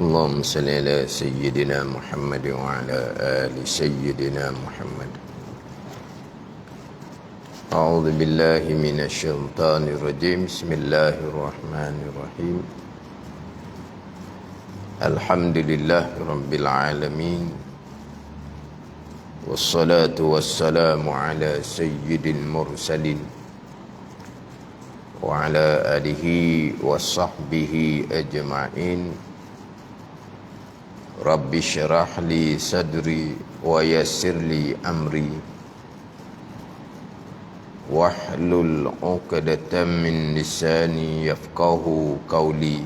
اللهم صل على سيدنا محمد وعلى آل سيدنا محمد. أعوذ بالله من الشيطان الرجيم. بسم الله الرحمن الرحيم. الحمد لله رب العالمين، والصلاة والسلام على سيد المرسلين وعلى آله وصحبه أجمعين. رب اشرح لي صدري ويسر لي أمري واحلل عقدة من لساني يفقه قولي.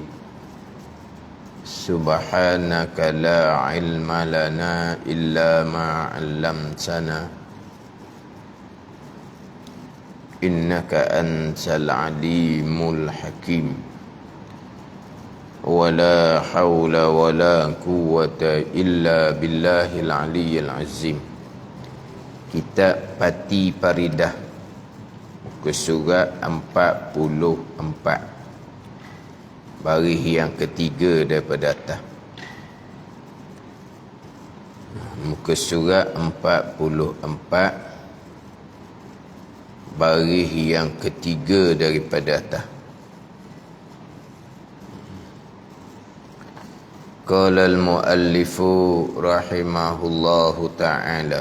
سبحانك لا علم لنا إلا ما علمتنا إنك أنت العليم الحكيم. ولا حول ولا قوة إلا بالله العلي العظيم. Kitab Pati Paridah, muka surat 44, baris yang ketiga daripada atas. Muka surat 44, baris yang ketiga daripada atas. Qala al-muallifu rahimahullahu ta'ala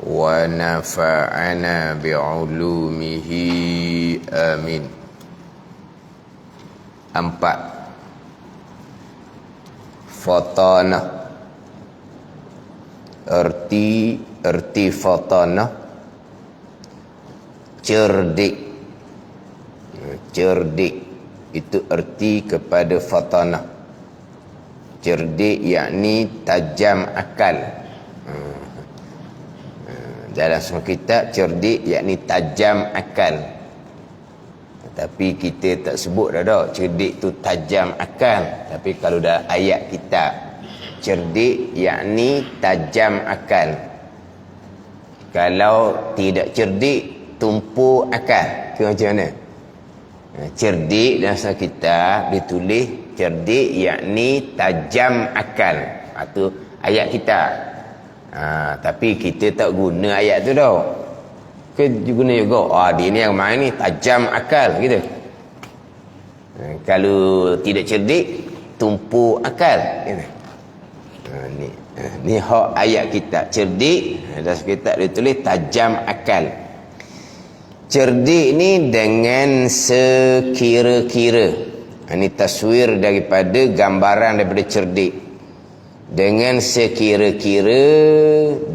wa nafa'ana bi'ulumihi amin. 4. Fatana. Erti fatana, cerdik. Cerdik itu erti kepada fatana. Cerdik yakni tajam akal. Dalam semua kitab, cerdik yakni tajam akal. Tapi kita tak sebut dah cerdik tu tajam akal. Tapi kalau dah ayat kitab, cerdik yakni tajam akal. Kalau tidak cerdik, tumpu akal. Itu macam mana? Cerdik dalam satu kitab ditulis cerdik yakni tajam akal. Itu ayat kita. Tapi kita tak guna ayat tu dah. Kita guna juga. Dia ni yang main ni tajam akal gitu. Kalau tidak cerdik, tumpu akal gitu. Ni hak ayat kita. Cerdik dalam kitab ditulis tajam akal. Cerdik ni dengan sekira-kira. Ini taswir daripada gambaran daripada cerdik. Dengan sekira-kira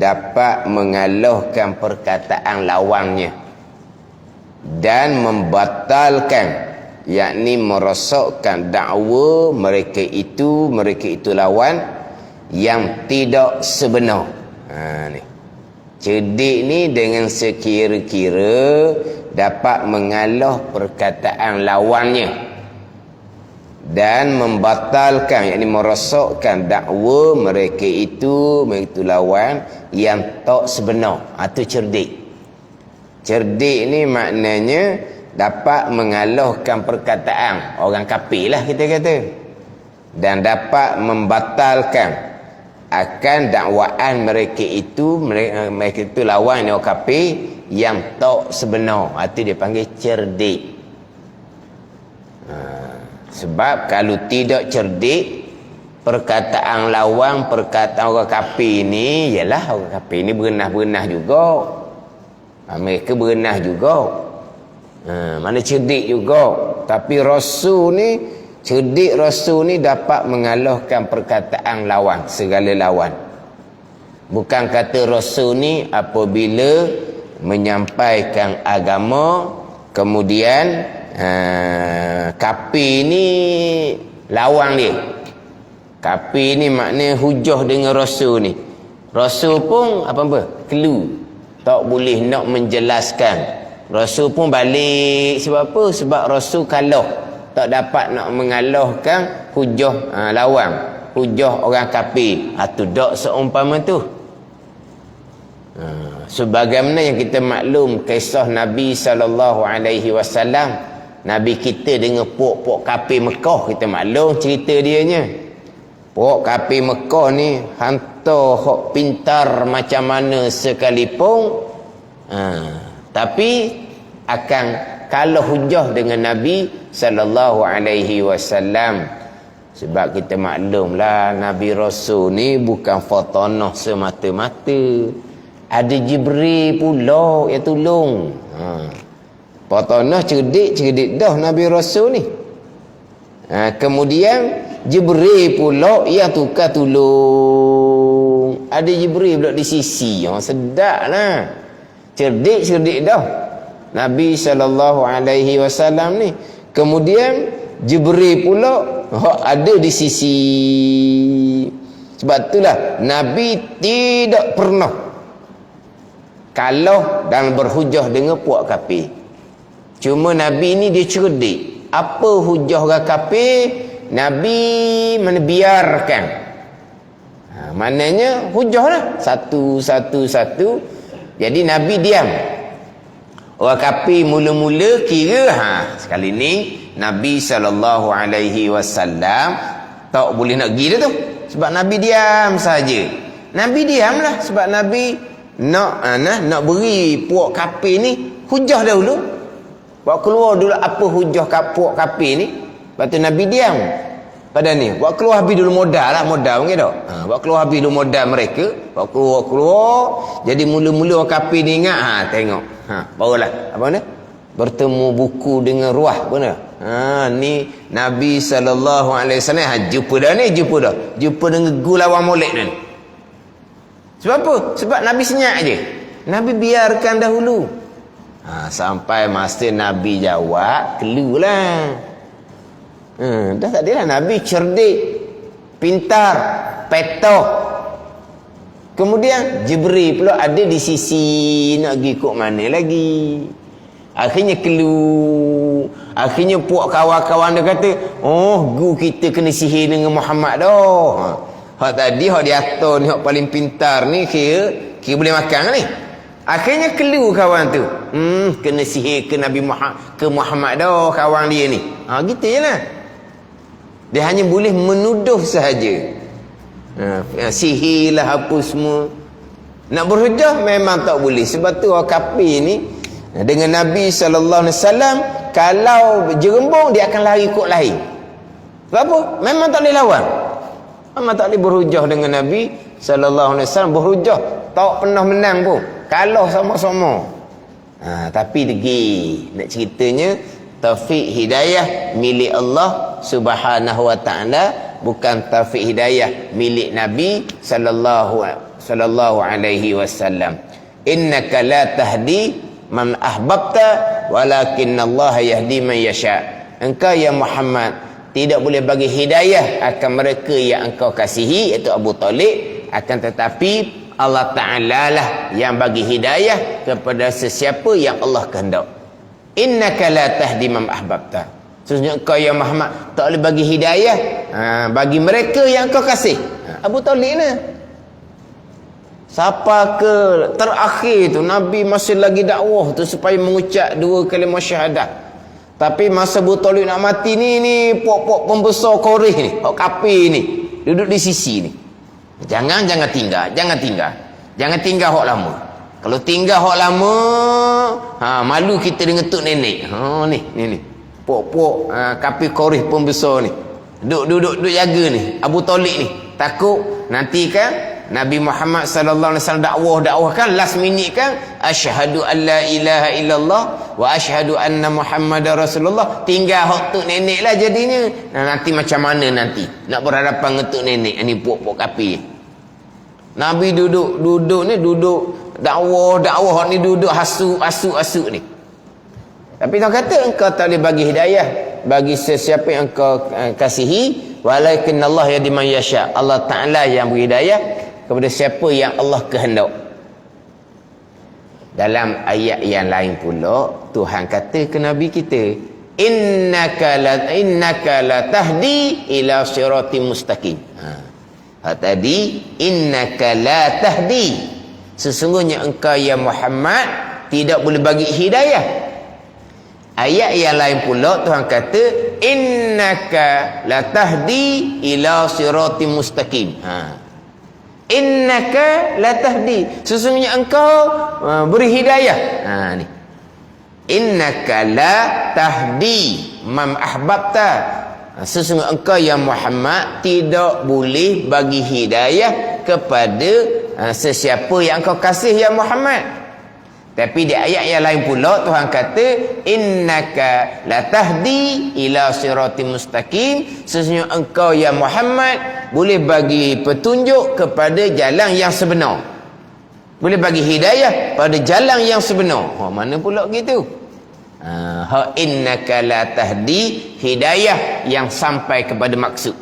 dapat mengalahkan perkataan lawannya dan membatalkan, yakni merosakkan dakwa mereka itu lawan yang tidak sebenar. Ni cerdik ni dengan sekira-kira dapat mengalah perkataan lawannya dan membatalkan, yakni merosakkan dakwa mereka itu lawan yang tak sebenar. Itu cerdik. Cerdik ni maknanya dapat mengalahkan perkataan orang kafir lah kita kata, dan dapat membatalkan akan dakwaan mereka itu lawan yang kafir yang tak sebenar. Itu dia panggil cerdik. Sebab kalau tidak cerdik, perkataan lawan, perkataan orang kafir ni, yalah orang kafir ni berenah-berenah juga. Mereka berenah juga. Mana cerdik juga. Tapi Rasul ni, cerdik Rasul ni dapat mengalahkan perkataan lawan, segala lawan. Bukan kata Rasul ni apabila menyampaikan agama, kemudian kafir ni lawan dia. Kafir ni maknanya hujah dengan Rasul ni. Rasul pun apa-apa? Kelu. Tak boleh nak menjelaskan. Rasul pun balik. Sebab apa? Sebab Rasul kalah. Tak dapat nak mengalahkan hujah lawan, hujah orang kafir. Itu tak seumpama tu. Sebagaimana yang kita maklum kisah Nabi SAW Nabi kita dengan puak-puak kafir Mekah, kita maklum cerita dianya. Puak kafir Mekah ni hantar hok pintar macam mana sekalipun, tapi akan kalah hujah dengan Nabi sallallahu alaihi wasallam. Sebab kita maklumlah Nabi Rasul ni bukan fatanah semata-mata. Ada Jibril pula yang tolong. Fatanah cerdik dah Nabi Rasul ni. Kemudian Jibril pula yang tukar tolong. Ada Jibril pula di sisi. Sedaplah. Cerdik dah Nabi sallallahu alaihi wasallam ni. Kemudian Jibril pula ada di sisi. Sebab itulah Nabi tidak pernah kalah dan berhujah dengan puak kafir. Cuma Nabi ni dia cerdik. Apa hujah orang kafir, Nabi biarkan. Maknanya hujah lah. Satu. Jadi Nabi diam. Orang kafir mula-mula kira sekali ni Nabi sallallahu alaihi wasallam tak boleh nak pergi dah tu. Sebab Nabi diam saja. Nabi diamlah sebab Nabi nak beri puak kafir ni hujah dahulu. Buat keluar dulu apa hujah puak kafir ni. Lepas tu Nabi diam. Pada ni buat keluar habis dulu modal mungkin tak. Buat keluar habis dulu modal mereka. Buat keluar. Jadi mula-mula orang kafir ni ingat tengok. Barulah apa ni? Bertemu buku dengan ruah benar. Ni Nabi sallallahu alaihi wasallam jumpa dah. Jumpa dengan gulawan molek ni. Sebab apa? Sebab Nabi senyap je. Nabi biarkan dahulu. Sampai masa Nabi jawab, keluarlah. Dah tak adalah Nabi cerdik, pintar, petoh. Kemudian Jibril pula ada di sisi nak pergi kok mana lagi. Akhirnya keluar. Akhirnya puak kawan-kawan dia kata, gu kita kena sihir dengan Muhammad dah. Hak tadi hak di atas ni hak paling pintar ni kira boleh makan ni. Akhirnya keluar kawan tu. Kena sihir ke Nabi Muhammad dah kawan dia ni. Gitu je lah. Dia hanya boleh menuduh sahaja. Sihirlah apa semua. Nak berhujah memang tak boleh. Sebab tu orang kafir ni dengan Nabi sallallahu alaihi wasallam kalau jerembung dia akan lari kot lain. Sebab apa? Memang tak boleh lawan. Memang tak boleh berhujah dengan Nabi sallallahu alaihi wasallam. Berhujah tak pernah menang pun. Kalah sama-sama. Tapi lagi nak ceritanya taufik hidayah milik Allah Subhanahu wa taala, bukan taufik hidayah milik Nabi sallallahu alaihi wasallam. Innaka la tahdi man ahbabta walakinnallaha yahdi man yasha. Engkau ya Muhammad tidak boleh bagi hidayah akan mereka yang engkau kasihi, iaitu Abu Talib, akan tetapi Allah Ta'ala lah yang bagi hidayah kepada sesiapa yang Allah kehendak. Innaka la tahdi man ahbabta. Sesungguhnya engkau ya Muhammad tak boleh bagi hidayah bagi mereka yang engkau kasih. Abu Talib ni siapa ke terakhir tu Nabi masih lagi dakwah tu supaya mengucap 2 kalimah syahadah. Tapi masa Abu Talib nak mati ni puak-puak pembesar Quraisy ni, hak kafir ni duduk di sisi ni. Jangan tinggal. Jangan tinggal hak lama. Kalau tinggal hak lama, malu kita dengan tok nenek. Ni. Puak-puak kafir Quraisy pembesar ni. Duduk jaga ni. Abu Talib ni takut nanti kan Nabi Muhammad sallallahu alaihi wasallam dakwah kan last minute kan asyhadu an la ilaha illallah wa asyhadu anna Muhammadar Rasulullah, tinggal hak tok nenek lah jadinya. Nanti macam mana nanti nak berhadapan dengan tok nenek ni puak-puak kafir. Nabi duduk ni dakwah ni duduk hasuk ni. Tapi dia kata engkau tak boleh bagi hidayah bagi sesiapa yang engkau kasihi, walakin Allah yahdi man yasha. Allah Taala yang beri hidayah kepada siapa yang Allah kehendak. Dalam ayat yang lain pula Tuhan kata ke Nabi kita, innaka la tahdi ila siratim mustaqim. Tadi innaka la tahdi, sesungguhnya engkau ya Muhammad tidak boleh bagi hidayah Ayat yang lain pula Tuhan kata innaka latahdi ila siratim mustaqim. Innaka latahdi, sesungguhnya engkau beri hidayah. Ni innaka la tahdi man ahbabta, sesungguhnya engkau ya Muhammad tidak boleh bagi hidayah kepada sesiapa yang engkau kasih ya Muhammad. Tapi di ayat yang lain pula Tuhan kata innaka latahdi ila siratim mustaqim, sesungguhnya engkau ya Muhammad boleh bagi petunjuk kepada jalan yang sebenar, boleh bagi hidayah pada jalan yang sebenar. Mana pula gitu? Innaka latahdi, hidayah yang sampai kepada maksud.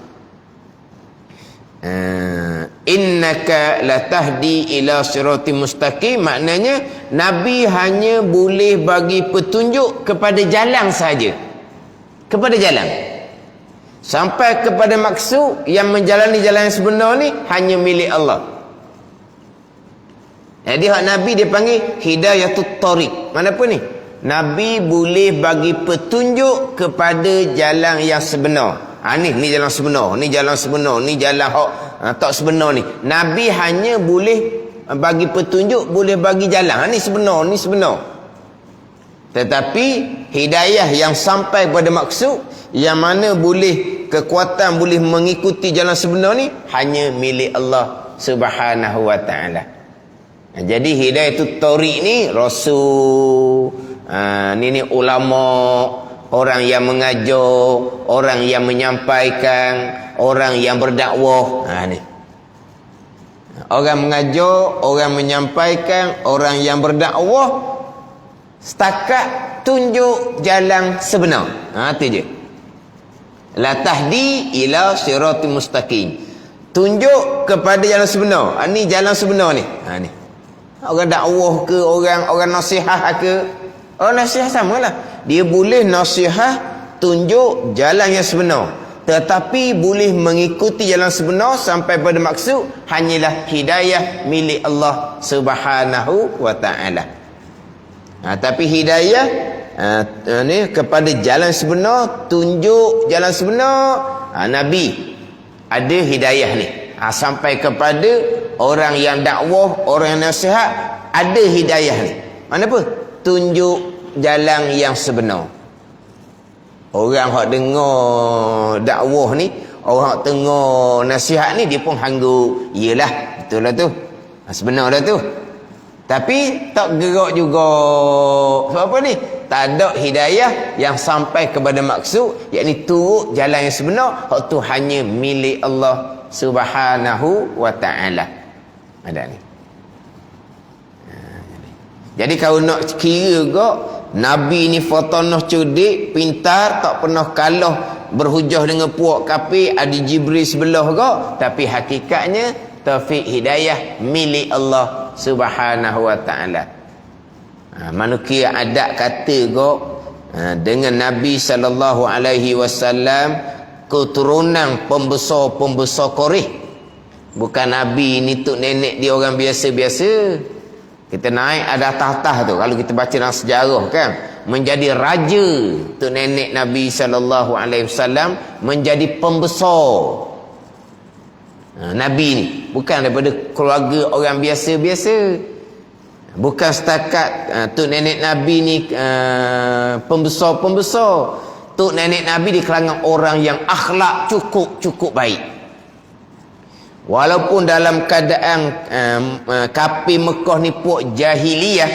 Innaka latahdi ila siratim mustaqim, maknanya Nabi hanya boleh bagi petunjuk kepada jalan saja, kepada jalan sampai kepada maksud. Yang menjalani jalan yang sebenar ni hanya milik Allah. Jadi hak Nabi dia panggil hidayatut tariq. Mana apa ni? Nabi boleh bagi petunjuk kepada jalan yang sebenar. Ni jalan sebenar, ni jalan sebenar, ni jalan tak sebenar ni. Nabi hanya boleh bagi petunjuk, boleh bagi jalan. Ni sebenar, ni sebenar. Tetapi hidayah yang sampai pada maksud, yang mana boleh kekuatan boleh mengikuti jalan sebenar ni hanya milik Allah Subhanahu wa taala. Jadi hidayah itu tariq ni rasul, ni ulama, orang yang mengajar, orang yang menyampaikan, orang yang berdakwah. Ni orang mengajar, orang menyampaikan, orang yang berdakwah, setakat tunjuk jalan sebenar. Itu je. La tahdi ila siratim mustaqim, tunjuk kepada jalan sebenar. Ni jalan sebenar ni. Ni orang dakwah ke, orang nasihat ke, orang nasihat samalah. Dia boleh nasihat tunjuk jalan yang sebenar, tetapi boleh mengikuti jalan sebenar sampai pada maksud hanyalah hidayah milik Allah Subhanahu wa taala. Tapi hidayah ni kepada jalan sebenar, tunjuk jalan sebenar, Nabi ada hidayah ni. Sampai kepada orang yang dakwah, orang yang nasihat, ada hidayah ni. Mana apa? Tunjuk jalan yang sebenar. Orang hak dengar dakwah ni, orang hak dengar nasihat ni, dia pun hanggu, iyalah betul lah tu, sebenar dah tu. Tapi tak gerak juga. Sebab apa ni? Tak ada hidayah yang sampai kepada maksud, yakni turut jalan yang sebenar. Hak tu hanya milik Allah Subhanahu wa taala. Ada ni. Jadi kalau nak kira kok, Nabi ni fatanah cerdik, pintar, tak pernah kalah berhujah dengan puak kafir, ada Jibril sebelah kok, tapi hakikatnya taufik hidayah milik Allah Subhanahu wa taala. Manusia adat kata kok, dengan Nabi sallallahu alaihi wasallam keturunan pembesar-pembesar Quraisy. Bukan Nabi ni tok nenek dia orang biasa-biasa. Kita naik ada tahta tu, kalau kita baca dalam sejarah kan, menjadi raja tok nenek Nabi sallallahu alaihi wasallam, menjadi pembesar. Nabi ni bukan daripada keluarga orang biasa-biasa. Bukan setakat tok nenek Nabi ni pembesar-pembesar. Tok nenek Nabi di kalangan orang yang akhlak cukup baik. Walaupun dalam keadaan kafir Mekah ni puak jahiliyah,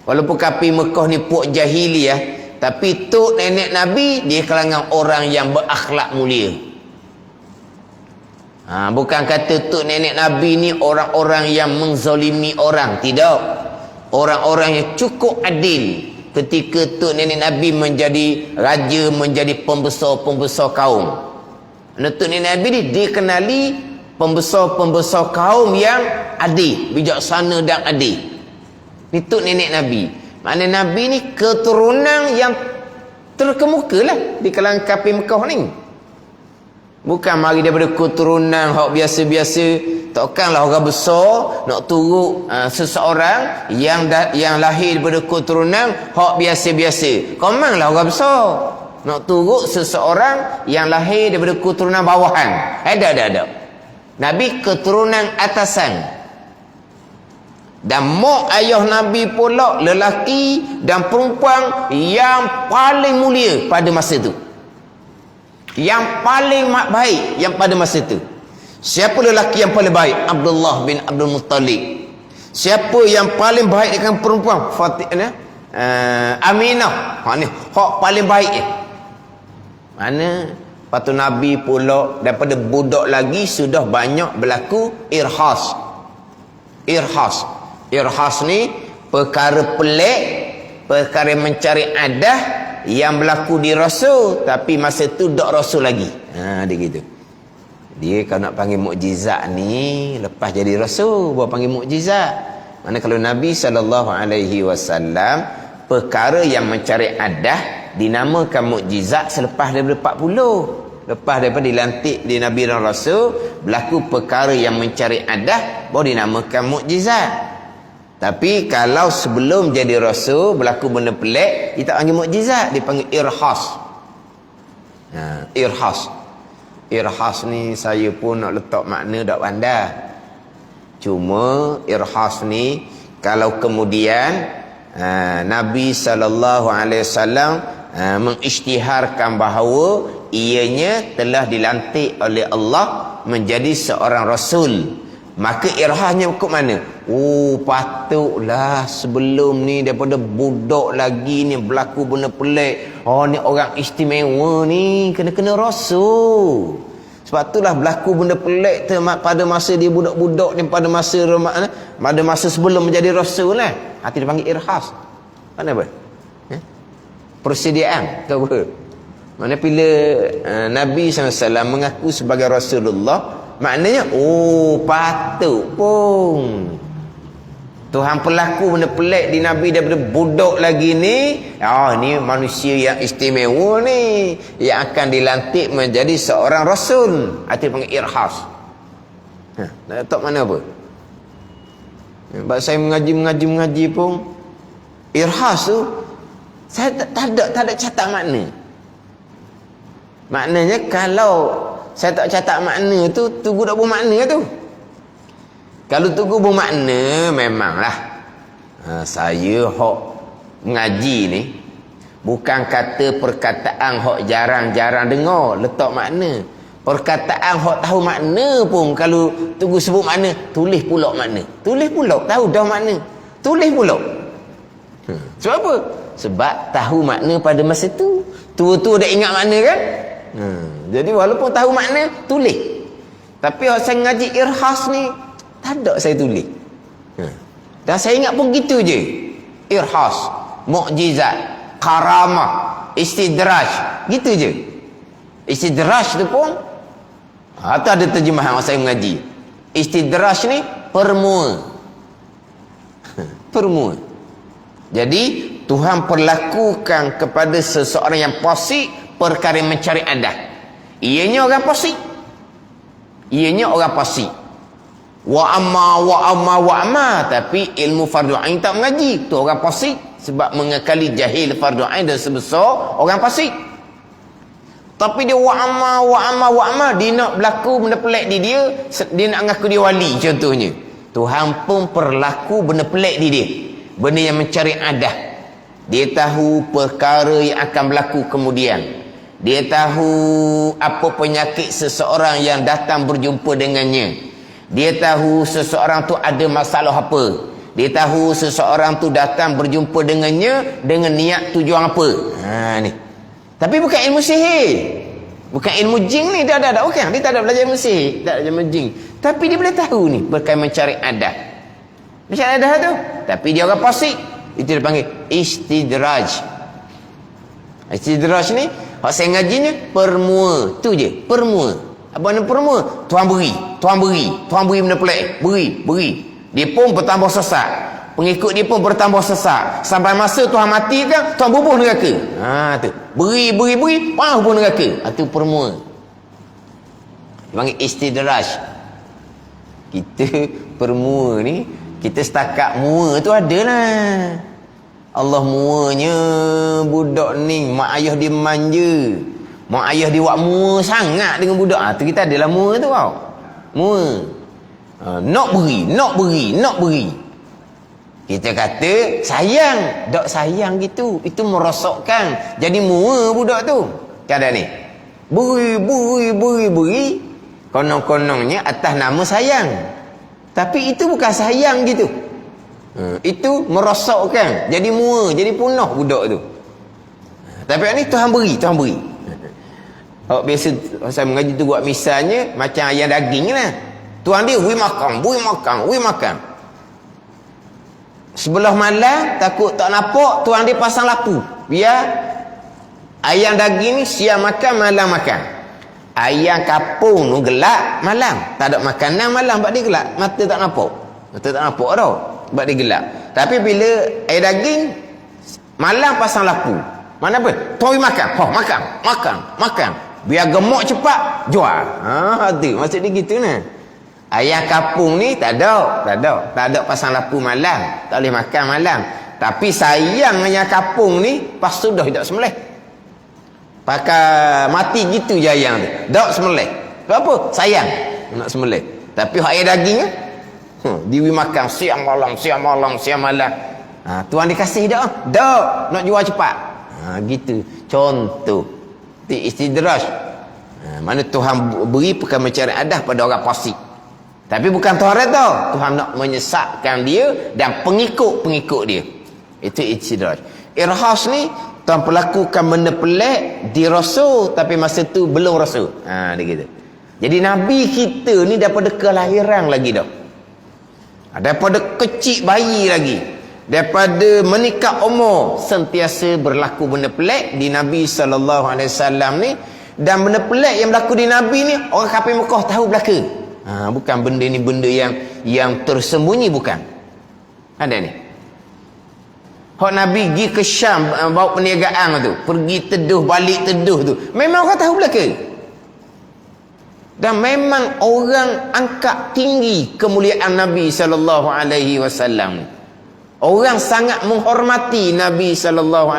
walaupun kafir Mekah ni puak jahiliyah, tapi tok nenek Nabi di kalangan orang yang berakhlak mulia. Bukan kata tok nenek Nabi ni orang-orang yang menzalimi orang, tidak. Orang-orang yang cukup adil. Ketika tok nenek Nabi menjadi raja, menjadi pembesar-pembesar kaum, tok nenek Nabi ni dikenali pembesar-pembesar kaum yang adil, bijaksana dan adil. Ni tok nenek Nabi. Maknanya Nabi ni keturunan yang terkemuka lah di kalangan kafir Mekah ni. Bukan mari daripada keturunan hak biasa-biasa. Takkanlah orang besar nak turut seseorang yang lahir daripada keturunan hak biasa-biasa. Komanglah orang besar nak turut seseorang yang lahir daripada keturunan bawahan. Ada. Nabi keturunan atasan. Dan mak ayah Nabi pula lelaki dan perempuan yang paling mulia pada masa itu. Yang paling baik yang pada masa itu. Siapa lelaki yang paling baik? Abdullah bin Abdul Muttalib. Siapa yang paling baik dengan perempuan? Aminah. Ni hak paling baik. Mana patu Nabi pula daripada budak lagi sudah banyak berlaku irhas. Irhas ni perkara pelik, perkara mencari adah yang berlaku di Rasul, tapi masa tu tak Rasul lagi. Dia gitu. Dia kalau nak panggil mukjizat ni lepas jadi Rasul baru panggil mukjizat. Mana kalau Nabi SAW perkara yang mencari adah dinamakan mukjizat selepas daripada 40. Lepas daripada dilantik di Nabi dan Rasul, berlaku perkara yang mencari adah baru dinamakan mukjizat. Tapi kalau sebelum jadi Rasul berlaku benda pelik, dia tak panggil mukjizat, dia panggil irhas. Irhas ni saya pun nak letak makna tak pandai. Cuma irhas ni kalau kemudian Nabi SAW mengisytiharkan bahawa ianya telah dilantik oleh Allah menjadi seorang Rasul, maka irhasnya ke mana? Patutlah sebelum ni daripada budak lagi ni berlaku benda pelik. Ni orang istimewa ni, kena Rasul. Sebab itulah berlaku benda pelik pada masa dia budak-budak ni, pada masa sebelum menjadi Rasul lah. Hati dia panggil irhas. Mana apa? Persediaan ke apa? Mana bila Nabi SAW mengaku sebagai Rasulullah, maknanya patut pun Tuhan pelaku benda pelik di Nabi daripada budak lagi ni. Ni manusia yang istimewa ni, yang akan dilantik menjadi seorang Rasul. Itu panggil irhas. Nak tahu mana apa? Sebab saya mengaji pun irhas tu saya tak ada catat makna. Maknanya kalau saya tak catat makna tu, tunggu tak bermakna tu. Kalau tunggu bermakna, memanglah saya hok mengaji ni bukan kata perkataan hok jarang-jarang dengar letak makna. Perkataan hok tahu makna pun kalau tunggu sebut makna, tulis pula makna. Tulis pula, tahu dah makna. Tulis pula. Sebab apa? Sebab tahu makna pada masa tu. Tua-tua dah ingat makna kan? Jadi walaupun tahu makna, tulis. Tapi kalau saya ngaji irhas ni, tak ada saya tulis. Dan saya ingat pun gitu je. Irhas, mukjizat, karamah, istidraj, gitu je. Istidraj tu pun atau ada terjemahan yang saya mengaji. Istidraj ni permua. Permua. Jadi Tuhan perlakukan kepada seseorang yang fasik perkara mencari adah. Ianya orang fasik. Wa amma, tapi ilmu fardu ain tak mengaji. Tu orang fasik sebab mengekali jahil fardu ain dan sebesar orang fasik. Tapi dia wa amma, dia nak berlaku benda pelik di dia nak mengaku dia wali contohnya. Tuhan pun perlaku benda pelik di dia, benda yang mencari adah. Dia tahu perkara yang akan berlaku kemudian. Dia tahu apa penyakit seseorang yang datang berjumpa dengannya. Dia tahu seseorang tu ada masalah apa. Dia tahu seseorang tu datang berjumpa dengannya dengan niat tujuan apa. Ni. Tapi bukan ilmu sihir. Bukan ilmu jin ni. Dia ada bukan. Dia tak ada belajar ilmu sihir. Tak ada ilmu jin. Tapi dia boleh tahu ni berkait mencari adah. Mencari adah tu. Tapi dia orang fasik. Itu dia panggil istidraj. Istidraj ni hak saya ngajinya permua. Tu je. Permua. Apa ni permua? Tuhan beri benda pelik. Beri. Dia pun bertambah sesak. Pengikut dia pun bertambah sesak. Sampai masa Tuhan mati kan, Tuhan bubuh neraka. Tu. Beri, bubuh neraka. Itu permua. Dipanggil istidraj. Kita permua ni, kita setakat mua tu adalah. Allah muanya budak ni, mak ayah dia manja. Mak ayah dia buat mua sangat dengan budak. Tu kita adalah mua tu tau. Mua. Nak beri. Kita kata sayang, dok sayang gitu. Itu merosakkan. Jadi mua budak tu. Keadaan ni. Beri. Konong-konongnya atas nama sayang. Tapi itu bukan sayang gitu. Itu merosakkan. Jadi mua, jadi punah budak tu. Tapi ni Tuhan beri. Kalau biasa saya mengaji tu buat misalnya macam ayam daging lah. Tuhan dia beri makan. Sebelah malam takut tak nampak, Tuhan dia pasang lampu. Biar ayam daging ni siang makan, malam makan. Ayam kapung tu gelap malam. Tak ada makanan malam sebab dia gelap. Mata tak nampak tau. Sebab dia gelap. Tapi bila ayam daging malam pasang lampu. Mana apa? Toi makan. Makan. Biar gemuk cepat jual. Tu maksud dia gitu nah. Ayam kapung ni tak ada pasang lampu malam. Tak boleh makan malam. Tapi sayang ayam kapung ni pas sudah tak sembelih. Pakai mati gitu je ayam tu. Tak sembelih. Kenapa? Sayang nak sembelih. Tapi ayam daging diwi makan siang malam. Tuhan dikasih dak. Nak jual cepat. Gitu. Contoh. Istidraj. Mana Tuhan beri perkara adah pada orang fasik. Tapi bukan Tuhan tau. Tuhan nak menyesatkan dia dan pengikut dia. Itu istidraj. Irhas ni Tuhan pelakukan benda pelik di rasul tapi masa tu belum rasul. Dia kata. Jadi Nabi kita ni daripada kelahiran lagi dah. Daripada kecil bayi lagi. Daripada menikah umur sentiasa berlaku benda pelik di Nabi SAW ni. Dan benda pelik yang berlaku di Nabi ni orang kafir Mekah tahu belaka. Bukan benda ni benda yang tersembunyi, bukan. Ada ni. Hak Nabi pergi ke Syam bawa perniagaan tu, pergi teduh balik teduh tu, memang orang tahu belaka. Dan memang orang angkat tinggi kemuliaan Nabi SAW. Orang sangat menghormati Nabi SAW.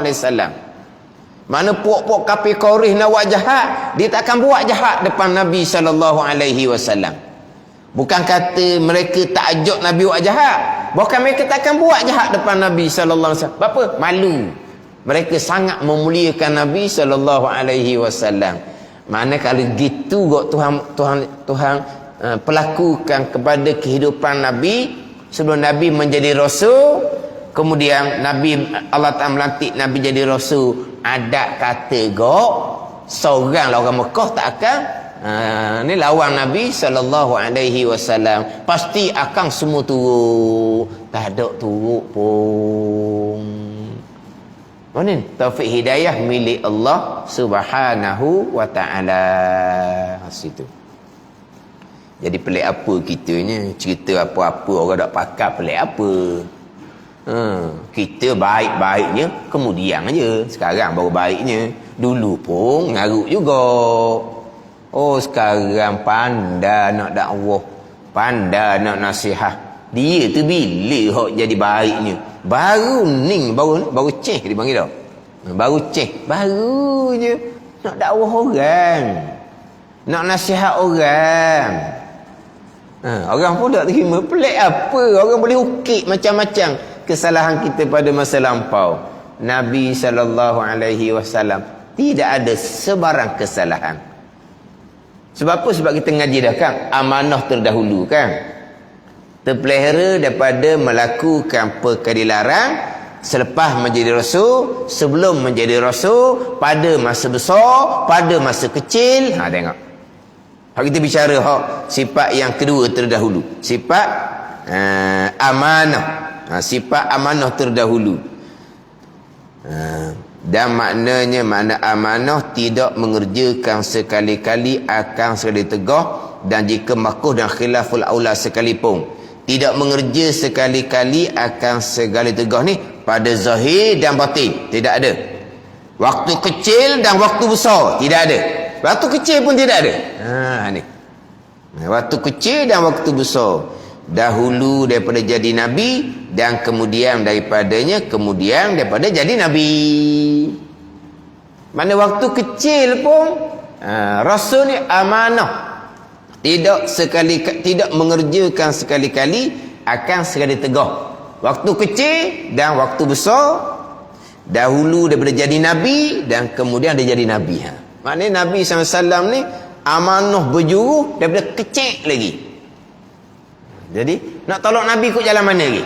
Mana puak-puak kafir Quraisy nak buat jahat, dia takkan buat jahat depan Nabi SAW. Bukan kata mereka tak ajak Nabi buat jahat. Bahkan mereka takkan buat jahat depan Nabi SAW. Apa? Malu. Mereka sangat memuliakan Nabi SAW. Mana kalau gitu Tuhan pelakukan kepada kehidupan Nabi sebelum Nabi menjadi Rasul. Kemudian Allah Ta'ala melantik Nabi jadi Rasul. Ada kata seorang lah orang Mekah tak akan ni lawan Nabi SAW. Pasti akan semua turut. Tak ada turut pun. Mana ni? Taufik hidayah milik Allah Subhanahu wa ta'ala. Situ. Jadi pelik apa kitanya? Cerita apa-apa orang tak pakar pelik apa? Kita baik-baiknya kemudian aja. Sekarang baru baiknya. Dulu pun ngaruk juga. Sekarang pandai nak dakwah, pandai nak nasihat. Dia tu bila hok jadi baiknya. Baru ceh dipanggil dah. Baru je nak dakwah orang. Nak nasihat orang. Orang pun tak terima. Pelik apa? Orang boleh ukit macam-macam kesalahan kita pada masa lampau. Nabi SAW tidak ada sebarang kesalahan. Sebab apa? Sebab kita ngaji dah kan, amanah terdahulu kan, terpelihara daripada melakukan perkara dilarang selepas menjadi rasul, sebelum menjadi rasul, pada masa besar, pada masa kecil. Tengok. Kalau kita bicara sifat yang kedua terdahulu, sifat amanah. Sifat amanah terdahulu. Dan maknanya makna amanah tidak mengerjakan sekali-kali akan sekali tegah, dan jika makruh dan khilaful aula sekalipun tidak mengerja sekali-kali akan segala tegah ni pada zahir dan batin. Tidak ada. Waktu kecil dan waktu besar tidak ada. Waktu kecil pun tidak ada. Ni Waktu kecil dan waktu besar. Dahulu daripada jadi Nabi, dan kemudian daripada jadi Nabi. Mana waktu kecil pun Rasul ni amanah. Tidak mengerjakan sekali-kali, akan sekali tegah. Waktu kecil dan waktu besar. Dahulu daripada jadi Nabi, dan kemudian dia jadi Nabi. Maknanya Nabi SAW ni amanah berjuruh daripada kecil lagi. Jadi nak tolak Nabi ikut jalan mana lagi?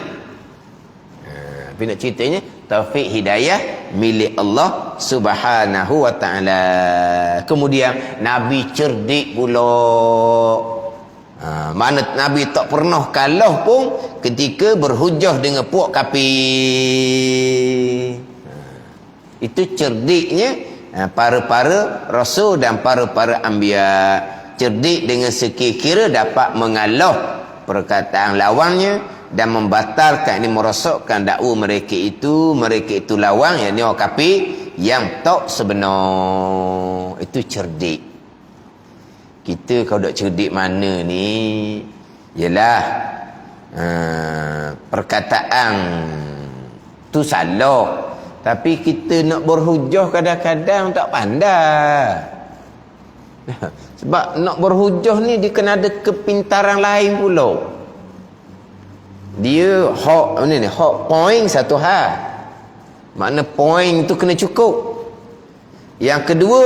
Tapi nak ceritanya, taufik hidayah milik Allah Subhanahu wa ta'ala. Kemudian Nabi cerdik pula. Mana Nabi tak pernah kalah pun ketika berhujah dengan puak kafir. Itu cerdiknya para-para rasul dan para-para anbiya. Cerdik dengan sekira-kira dapat mengalah perkataan lawannya dan membatalkan, ini merosakkan dakwa mereka itu lawan, yang ni orang kafir yang tak sebenar. Itu cerdik. Kita kalau tak cerdik mana ni, ialah perkataan tu salah, tapi kita nak berhujah kadang-kadang tak pandai. Sebab nak berhujah ni dia kena ada kepintaran lain pula. Dia hak point satu hal. Makna point tu kena cukup. Yang kedua,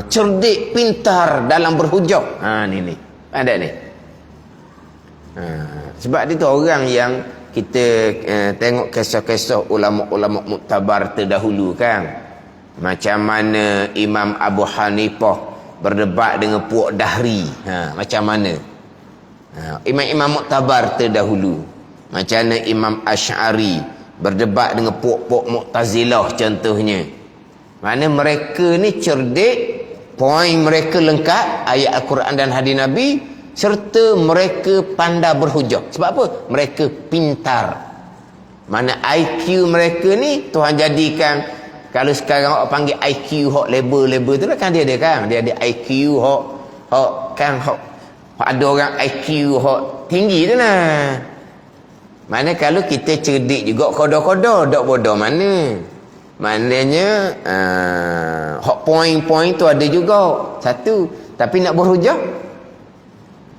cerdik, pintar dalam berhujah. Ni. Ada ni. Sebab dia tu orang yang kita tengok kisah-kisah ulama-ulama muktabar terdahulu kan. Macam mana Imam Abu Hanifah berdebat dengan puak Dahri. Macam mana? Imam-imam muktabar terdahulu. Macam mana Imam Asy'ari berdebat dengan puak-puak Mu'tazilah contohnya. Mana mereka ni cerdik, poin mereka lengkap, ayat Al-Quran dan hadis Nabi, serta mereka pandai berhujah. Sebab apa? Mereka pintar. Mana IQ mereka ni Tuhan jadikan, kalau sekarang orang panggil IQ hok label tu lah kan, dia ada kan, dia ada IQ hok ada orang IQ hok tinggi tu lah. Mana kalau kita cerdik juga kodoh-kodoh, dok bodoh mana. Maknanya hok point-point tu ada juga satu, tapi nak berhujah,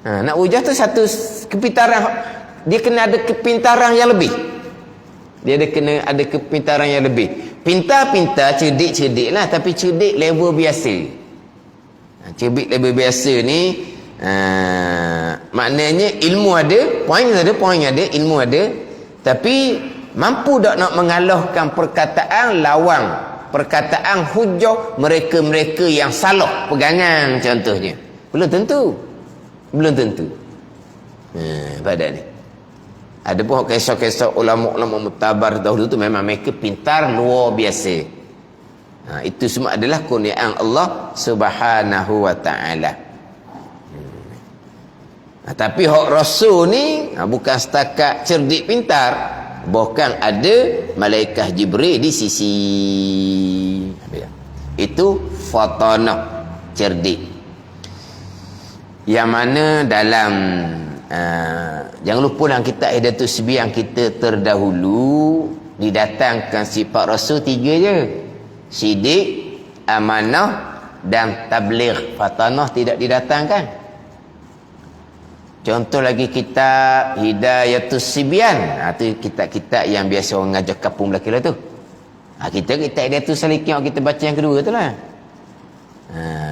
nak hujah tu satu kepintaran, dia kena ada kepintaran yang lebih. Kena ada kepintaran yang lebih. Pintar-pintar, cerdik lah, tapi cerdik level biasa. Cerdik level biasa ni maknanya ilmu ada, point ada, ilmu ada, tapi mampu tak nak mengalahkan perkataan lawan, perkataan hujah mereka-mereka yang salah pegangan contohnya. Belum tentu. Pada ni ada pun kisah-kisah ulama-ulama muktabar dahulu tu memang mereka pintar luar biasa. Itu semua adalah kurniaan Allah Subhanahu wa ta'ala. Tapi hak rasul ni bukan setakat cerdik pintar, bahkan ada malaikat Jibril di sisi. Itu fatanah, cerdik. Yang mana dalam jangan lupa dalam kitab Hidayatus Subyyan kita terdahulu didatangkan sifat rasul 3 je. Sidik, amanah dan tabligh. Fatanah tidak didatangkan. Contoh lagi kitab Hidayatus Subyyan. Itu kitab-kitab yang biasa orang ngajar kampung belakang lah tu. Kita Hidayatus Salikin kita baca yang kedua tu lah.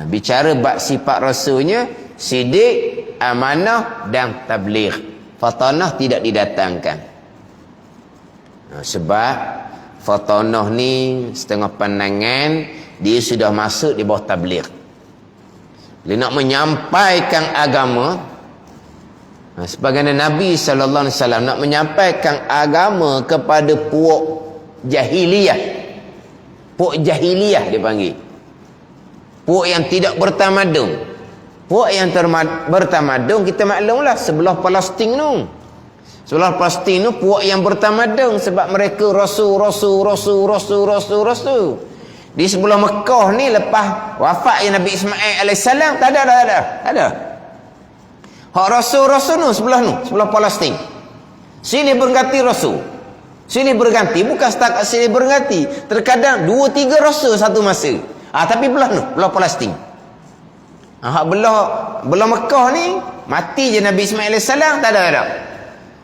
Bicara bab sifat rasulnya, sidik, amanah dan tabligh. Fatanah tidak didatangkan. Sebab fatanah ni setengah pandangan dia sudah masuk di bawah tabligh. Dia nak menyampaikan agama, sebagaimana Nabi sallallahu alaihi wasallam nak menyampaikan agama kepada puak jahiliyah. Puak jahiliyah dia panggil. Puak yang tidak bertamadun. Puak yang bertamadun kita maklumlah sebelah Palestin tu. Sebelah Palestin tu puak yang bertamadun sebab mereka rasul. Di sebelah Mekah ni lepas wafat Nabi Ismail alaihissalam tak ada. Hak rasul nu sebelah Palestin. Silih berganti rasul. Silih berganti bukan setakat silih berganti. Terkadang 2-3 rasul satu masa. Tapi belah Palestin. Hak belah Mekah ni mati je Nabi Ismail AS, tak ada.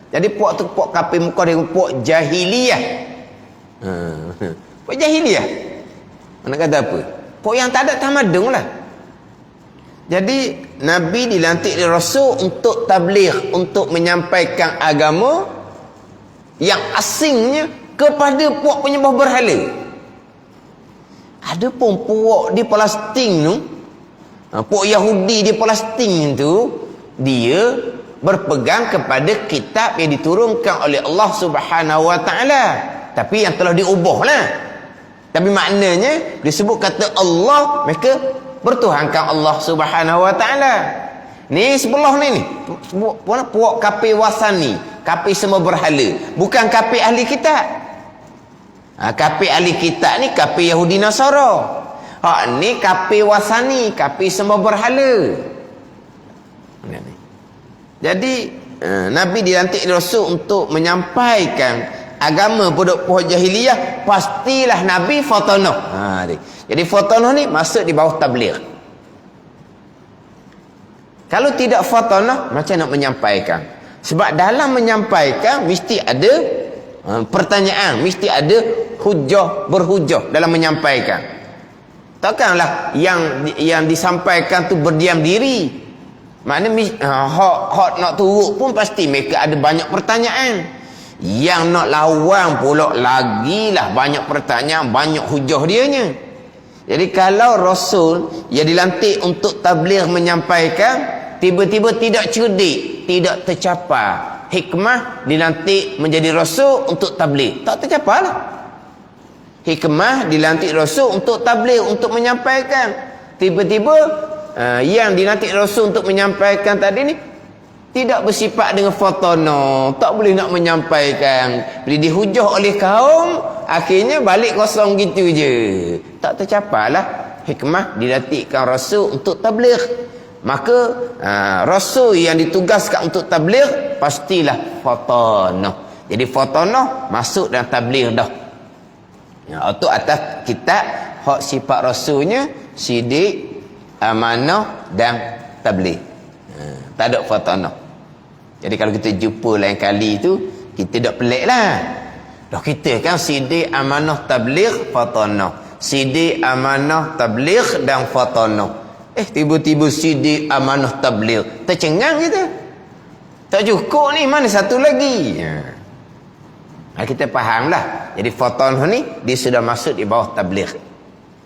Jadi puak kafir Mekah dia puak jahiliyah. Puak jahiliyah. Nak kata apa? Puak yang tak ada tamadun lah. Jadi Nabi dilantik oleh Rasul untuk tabligh, untuk menyampaikan agama yang asingnya kepada puak penyembah berhala. Ada pun puak di Palestin tu, puak Yahudi di Palestin tu, dia berpegang kepada kitab yang diturunkan oleh Allah Subhanahu Wa Taala, tapi yang telah diubahlah. Tapi maknanya disebut kata Allah, mereka bertuhankan Allah Subhanahu Wa Taala. Ni sebelah ni puak kafir wasani, kafir semua berhala, bukan kafir ahli kitab. Kafir ahli kitab ni kafir Yahudi Nasara. Ni kafir wasani, kafir semua berhala. Jadi Nabi dilantik Rasul untuk menyampaikan agama puak jahiliyah. Pastilah Nabi fatanah. Jadi fatanah ni masuk di bawah tabligh. Kalau tidak fatanah, macam nak menyampaikan? Sebab dalam menyampaikan mesti ada pertanyaan, mesti ada berhujah dalam menyampaikan. Takkanlah yang disampaikan tu berdiam diri. Maknanya hak nak turut pun pasti mereka ada banyak pertanyaan. Yang nak lawan pula lagilah banyak pertanyaan, banyak hujah dianya. Jadi kalau Rasul yang dilantik untuk tabligh menyampaikan, tiba-tiba tidak cerdik, tidak tercapai hikmah dilantik menjadi Rasul untuk tabligh, tak tercapai lah. Hikmah dilantik Rasul untuk tabligh, untuk menyampaikan. Tiba-tiba yang dilantik Rasul untuk menyampaikan tadi ni tidak bersifat dengan fatana, tak boleh nak menyampaikan. Bila dihujah oleh kaum, akhirnya balik kosong gitu je. Tak tercapai lah hikmah dilantikkan Rasul untuk tabligh. Maka Rasul yang ditugaskan untuk tabligh pastilah fatanah. Jadi fatanah masuk dalam tabligh dah. Itu atas kitab hak sifat Rasulnya sidik, amanah dan tabligh. Tak ada fatanah. Jadi kalau kita jumpa lain kali tu, kita tak pelik lah. Dah kita kan sidik, amanah, tabligh, fatanah. Sidik, amanah, tabligh dan fatanah. Tiba-tiba sidik, amanah, tabligh. Tercengang kita. Tak cukup ni, mana satu lagi? Kita faham lah. Jadi fatanah ni dia sudah masuk di bawah tabligh.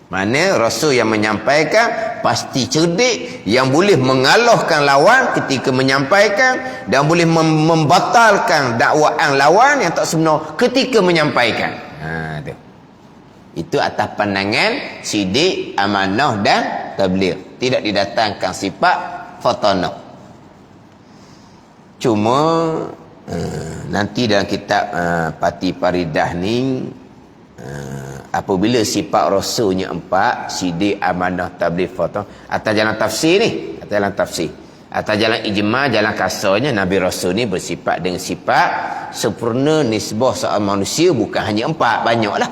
Mana Rasul yang menyampaikan pasti cerdik, yang boleh mengalahkan lawan ketika menyampaikan, dan boleh membatalkan dakwaan lawan yang tak sebenar ketika menyampaikan. Itu atas pandangan sidik, amanah dan tabligh. Tidak didatangkan sifat fatanah. Cuma nanti dalam kitab Pati Paridah ni, apabila sifat Rasulnya 4, sidik, amanah, tabligh, fatanah, atas jalan tafsir ni, atas jalan tafsir, atas jalan ijma', jalan kasarnya Nabi Rasul ni bersifat dengan sifat sempurna nisbah soal manusia, bukan hanya 4, banyaklah.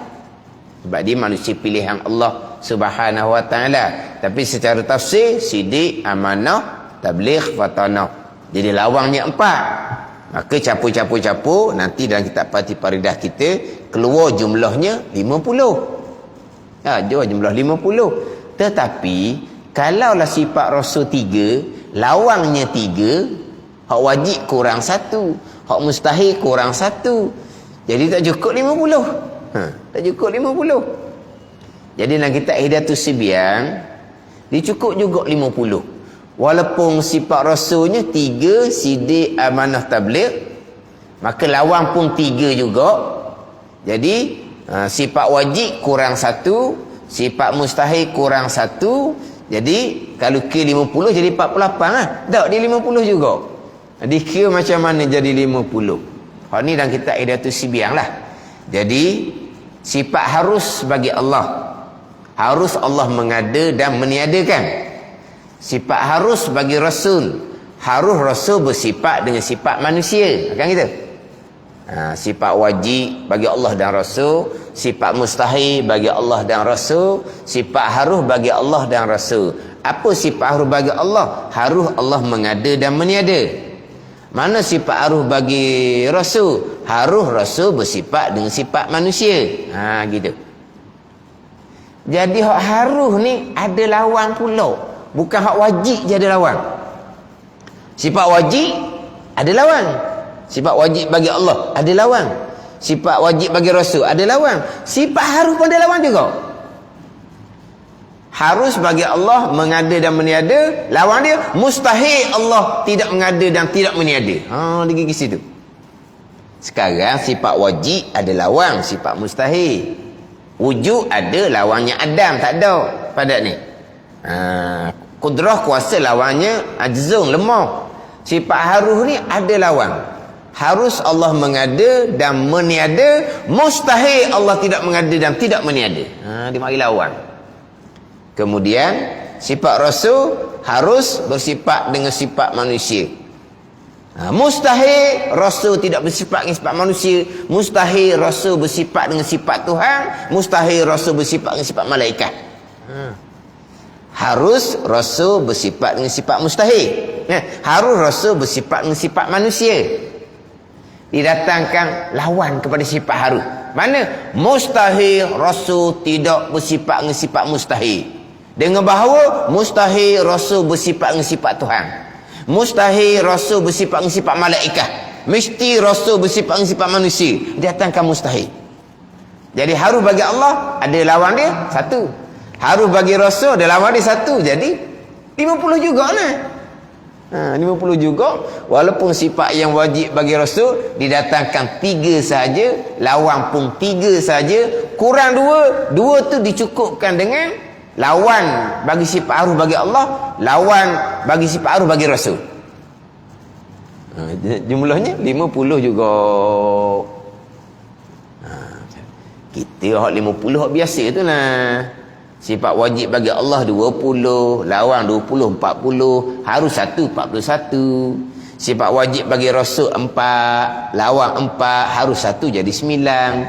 Sebab dia manusia pilihan Allah Subhanahu Wa Taala. Tapi secara tafsir sidik, amanah, tabligh, fatanah. Jadi lawangnya 4. Maka capur nanti dalam kitab Pati Paridah kita keluar jumlahnya 50. Dia jumlah 50. Tetapi kalaulah sifat Rasul 3, lawangnya 3, hak wajib kurang 1, hak mustahil kurang 1. Jadi tak cukup 50. Tak cukup 50. Jadi dalam kitab Hidayatus Sibyan dia cukup juga 50. Walaupun sifat Rasulnya 3, sidik, amanah, tabligh, maka lawang pun 3 juga. Jadi sifat wajib kurang 1, sifat mustahil kurang 1. Jadi kalau ke 50 jadi 48 lah. Tak, dia 50 juga. Dikira macam mana jadi 50. Hak ni dalam kitab Hidayatus Sibyan lah. Jadi sifat harus bagi Allah, harus Allah mengada dan meniadakan. Sifat harus bagi Rasul, harus Rasul bersifat dengan sifat manusia. Kan kita? Sifat wajib bagi Allah dan Rasul, sifat mustahil bagi Allah dan Rasul, sifat harus bagi Allah dan Rasul. Apa sifat harus bagi Allah? Harus Allah mengada dan meniada. Mana sifat harus bagi Rasul? Harus Rasul bersifat dengan sifat manusia. Gitu. Jadi hak harus ni ada lawan pula. Bukan hak wajib je ada lawan. Sifat wajib ada lawan. Sifat wajib bagi Allah ada lawan. Sifat wajib bagi Rasul ada lawan. Sifat harus pun ada lawan juga. Harus bagi Allah mengada dan meniada. Lawan dia mustahil Allah tidak mengada dan tidak meniada. Dia gigi situ. Sekarang sifat wajib ada lawan, sifat mustahil. Wujud ada, lawannya Adam tak ada pada ni. Kudrah kuasa lawannya ajzung, lemah. Sifat harus ni ada lawan. Harus Allah mengada dan meniada, mustahil Allah tidak mengada dan tidak meniada. Dia mari lawan. Kemudian sifat Rasul harus bersifat dengan sifat manusia. Mustahil Rasul tidak bersifat dengan sifat manusia. Mustahil Rasul bersifat dengan sifat Tuhan. Mustahil Rasul bersifat dengan sifat malaikat. Harus Rasul bersifat dengan sifat mustahil. Harus Rasul bersifat dengan sifat manusia. Didatangkan lawan kepada sifat harus. Mana? Mustahil Rasul tidak bersifat dengan sifat mustahil. Dengan bahawa mustahil Rasul bersifat dengan sifat Tuhan. Mustahil Rasul bersifat dengan sifat malaikat. Mesti Rasul bersifat dengan sifat manusia. Didatangkan mustahil. Jadi harus bagi Allah ada lawan dia satu. Harus bagi Rasul ada lawan dia satu. Jadi 50 juga lah. 50 juga. Walaupun sifat yang wajib bagi Rasul didatangkan 3 saja, lawan pun 3 saja, kurang 2 tu dicukupkan dengan lawan bagi sifat harus bagi Allah, lawan bagi sifat harus bagi Rasul. Jumlahnya 50 juga. Kita hak 50 hak biasa tu lah. Sifat wajib bagi Allah 20, lawan 20, 40, harus 1, 41. Sifat wajib bagi Rasul 4, lawan 4, harus 1 jadi 9.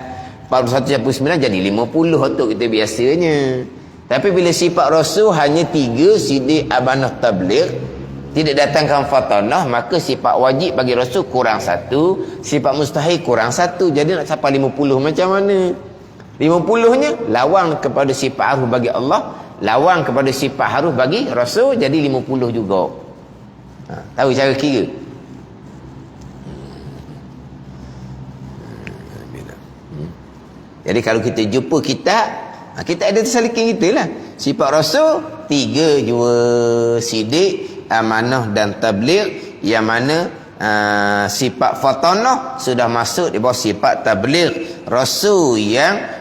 41 campur 9 jadi 50 tu kita biasanya. Tapi bila sifat Rasul hanya 3, sidik, amanah, tabligh, tidak datangkan fatanah, maka sifat wajib bagi Rasul kurang 1, sifat mustahil kurang 1. Jadi nak sampai 50 macam mana? 50-nya lawan kepada sifat harus bagi Allah, lawan kepada sifat harus bagi Rasul, jadi 50 juga. Tahu cara kira? Jadi kalau kita jumpa kitab, kita ada tersalikin kita lah. Sifat Rasul 3 jua, sidik, amanah dan tabligh, yang mana sifat fatanah sudah masuk di bawah sifat tabligh. Rasul yang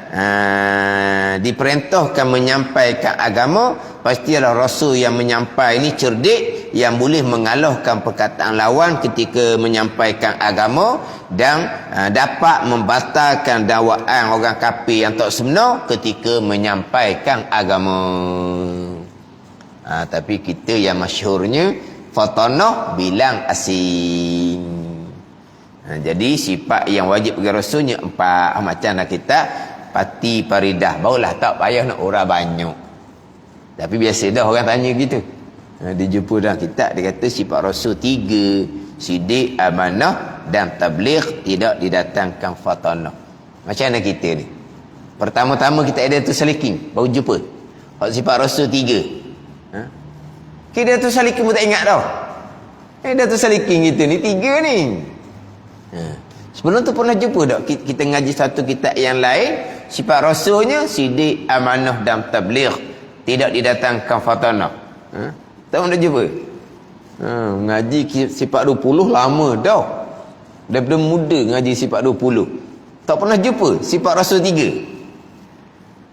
diperintahkan menyampaikan agama, pastilah Rasul yang menyampai ini cerdik, yang boleh mengalahkan perkataan lawan ketika menyampaikan agama, dan dapat membatalkan dakwaan orang kafir yang tak sebenar ketika menyampaikan agama. Tapi kita yang masyhurnya fatanah bilang asing. Jadi sifat yang wajib bagi Rasulnya 4. Macam nak kita pati paridah, barulah tak payah nak orang banyak. Tapi biasa dah orang tanya gitu. Dia jumpa dalam kitab, dia kata sifat Rasul 3, sidik, amanah dan tabligh, tidak didatangkan fatanah. Macam mana kita ni? Pertama-tama kita ada tu salikin, baru jumpa sifat Rasul 3. Kita tu salikin pun tak ingat dah. Dah tu salikin kita ni 3 ni. Sebelum tu pernah jumpa tak kita ngaji satu kitab yang lain, sifat Rasulnya sidik, amanah dan tabligh, tidak didatangkan fatanah. Tak pernah jumpa? Ngaji sifat 20 lama dah. Daripada muda ngaji sifat 20. Tak pernah jumpa sifat Rasul 3.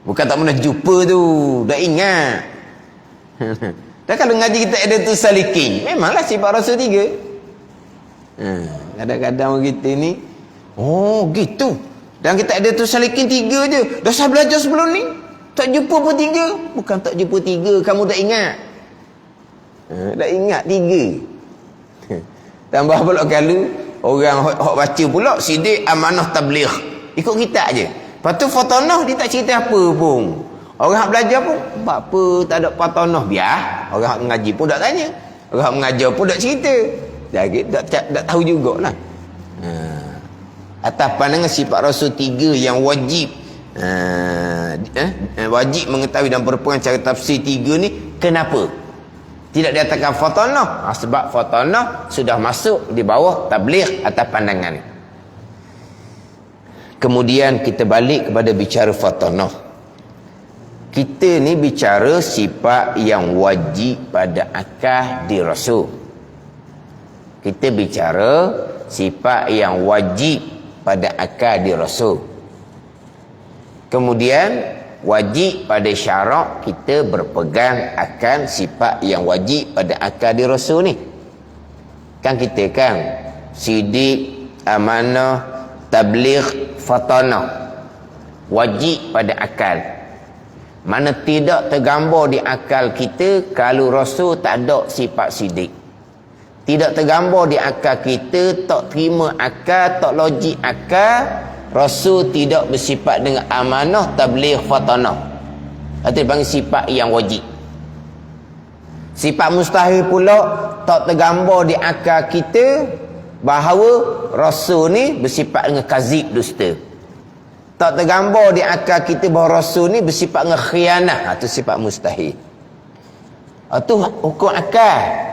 Bukan tak pernah jumpa tu, dah ingat. Dan kalau ngaji kita ada tu salikin, memanglah sifat Rasul 3. Kadang-kadang kita ni gitu. Dan kita ada tu salikin 3 je. Dah saya belajar sebelum ni tak jumpa pun 3. Bukan tak jumpa 3, kamu tak ingat. Tak ingat 3. Tambah pula kalau orang hok baca pula sidik amanah tabligh. Ikut kitab je. Lepas tu fotonah dia tak cerita apa pun. Orang hak belajar pun apa tak ada fotonah biar. Orang hak mengaji pun tak tanya. Orang hak mengajar pun tak cerita. Tak tahu jugalah. Atas pandangan sifat Rasul 3 yang wajib wajib mengetahui dan berpegang cara tafsir 3 ni, kenapa tidak dikatakan fotonah? Sebab fotonah sudah masuk di bawah tabligh atas pandangan ni. Kemudian kita balik kepada bicara fotonah. Kita ni bicara sifat yang wajib pada akal di Rasul. Kita bicara sifat yang wajib pada akal di Rasul. Kemudian wajib pada syarak kita berpegang akan sifat yang wajib pada akal di Rasul ni. Kan kita kan sidik, amanah, tabligh, fatanah wajib pada akal. Mana tidak tergambar di akal kita kalau Rasul tak ada sifat sidik. Tidak tergambar di akal kita, tak terima akal, tak logik akal, Rasul tidak bersifat dengan amanah, tabligh, fatanah. Itu dipanggil sifat yang wajib. Sifat mustahil pula tak tergambar di akal kita bahawa Rasul ni bersifat dengan kazib, dusta. Tak tergambar di akal kita bahawa Rasul ni bersifat dengan khianah. Itu sifat mustahil. Itu hukum akal.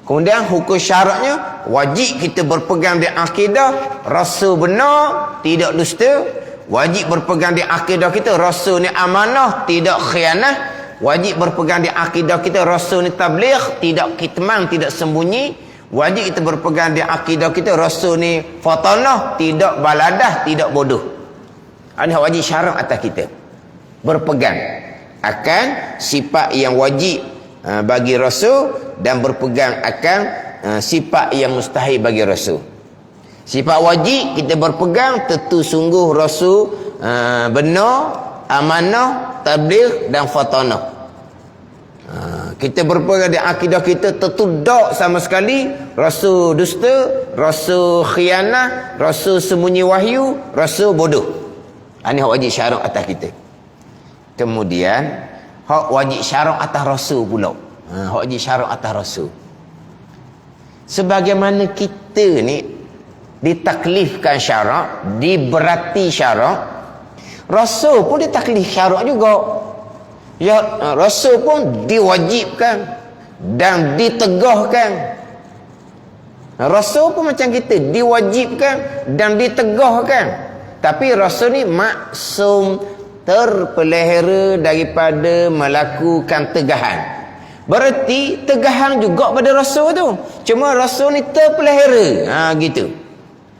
Kemudian hukum syaratnya wajib kita berpegang di akidah Rasul benar, tidak dusta. Wajib berpegang di akidah kita Rasul ni amanah, tidak khianah. Wajib berpegang di akidah kita Rasul ni tabligh, tidak kitman, tidak sembunyi. Wajib kita berpegang di akidah kita Rasul ni fatanah, tidak baladah, tidak bodoh. Ini wajib syarat atas kita berpegang akan sifat yang wajib bagi Rasul dan berpegang akan sifat yang mustahil bagi Rasul. Sifat wajib kita berpegang tentu sungguh Rasul benar, amanah, tabligh dan fatanah. Kita berpegang di akidah kita tentu tak sama sekali Rasul dusta, Rasul khianah, Rasul sembunyi wahyu, Rasul bodoh. Ini hak wajib syarat atas kita. Kemudian hak wajib syarat atas Rasul pula. Hak wajib syarat atas Rasul. Sebagaimana kita ni ditaklifkan syarat, diberati syarat, Rasul pun ditaklif syarat juga. Ya, Rasul pun diwajibkan dan ditegahkan. Rasul pun macam kita, diwajibkan dan ditegahkan. Tapi Rasul ni maksum, terpelihara daripada melakukan tegahan. Berarti tegahan juga pada Rasul tu. Cuma Rasul ni terpelihara. Gitu.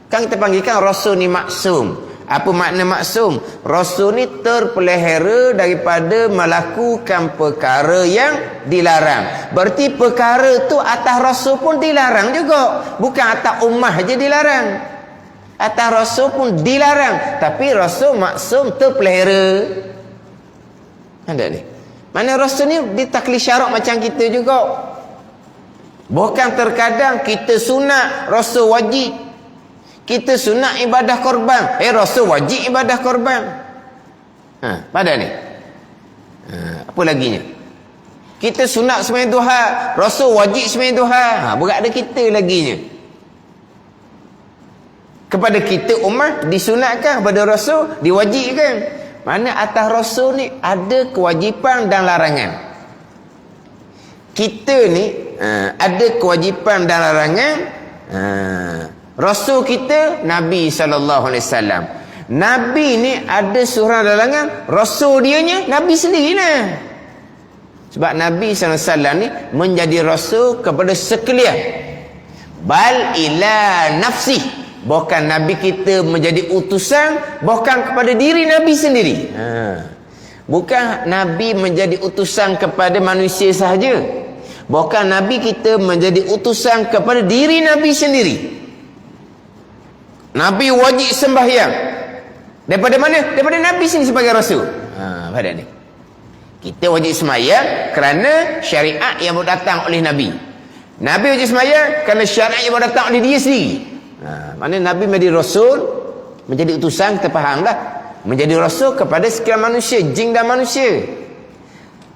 Kan kita panggilkan Rasul ni maksum. Apa makna maksum? Rasul ni terpelihara daripada melakukan perkara yang dilarang. Berarti perkara tu atas Rasul pun dilarang juga. Bukan atas ummah je dilarang. Atas Rasul pun dilarang. Tapi Rasul maksum, terpelihara. Ada ni. Mana Rasul ni ditaklif syarat macam kita juga. Bukan terkadang kita sunat, Rasul wajib. Kita sunat ibadah korban, Rasul wajib ibadah korban. Pada ni. Apa laginya? Kita sunat sembahyang duha, Rasul wajib sembahyang duha. Berat ada kita laginya. Kepada kita umat disunatkan, kepada Rasul diwajibkan. Mana atas Rasul ni ada kewajipan dan larangan. Kita ni ada kewajipan dan larangan. Rasul kita Nabi SAW. Nabi ni ada surah larangan, Rasul dianya Nabi sendiri lah. Sebab Nabi SAW ni menjadi Rasul kepada sekalian. Bal ila nafsih. Bukan Nabi kita menjadi utusan, bukan kepada diri Nabi sendiri. Bukan Nabi menjadi utusan kepada manusia sahaja. Bukan Nabi kita menjadi utusan kepada diri Nabi sendiri. Nabi wajib sembahyang. Daripada mana? Daripada Nabi sendiri sebagai Rasul. Pada ni. Kita wajib sembahyang kerana syariat yang datang oleh Nabi. Nabi wajib sembahyang kerana syariatnya baru datang oleh dia sendiri. Maknanya Nabi menjadi rasul, menjadi utusan, kita faham dah. Menjadi rasul kepada sekalian manusia, jin dan manusia.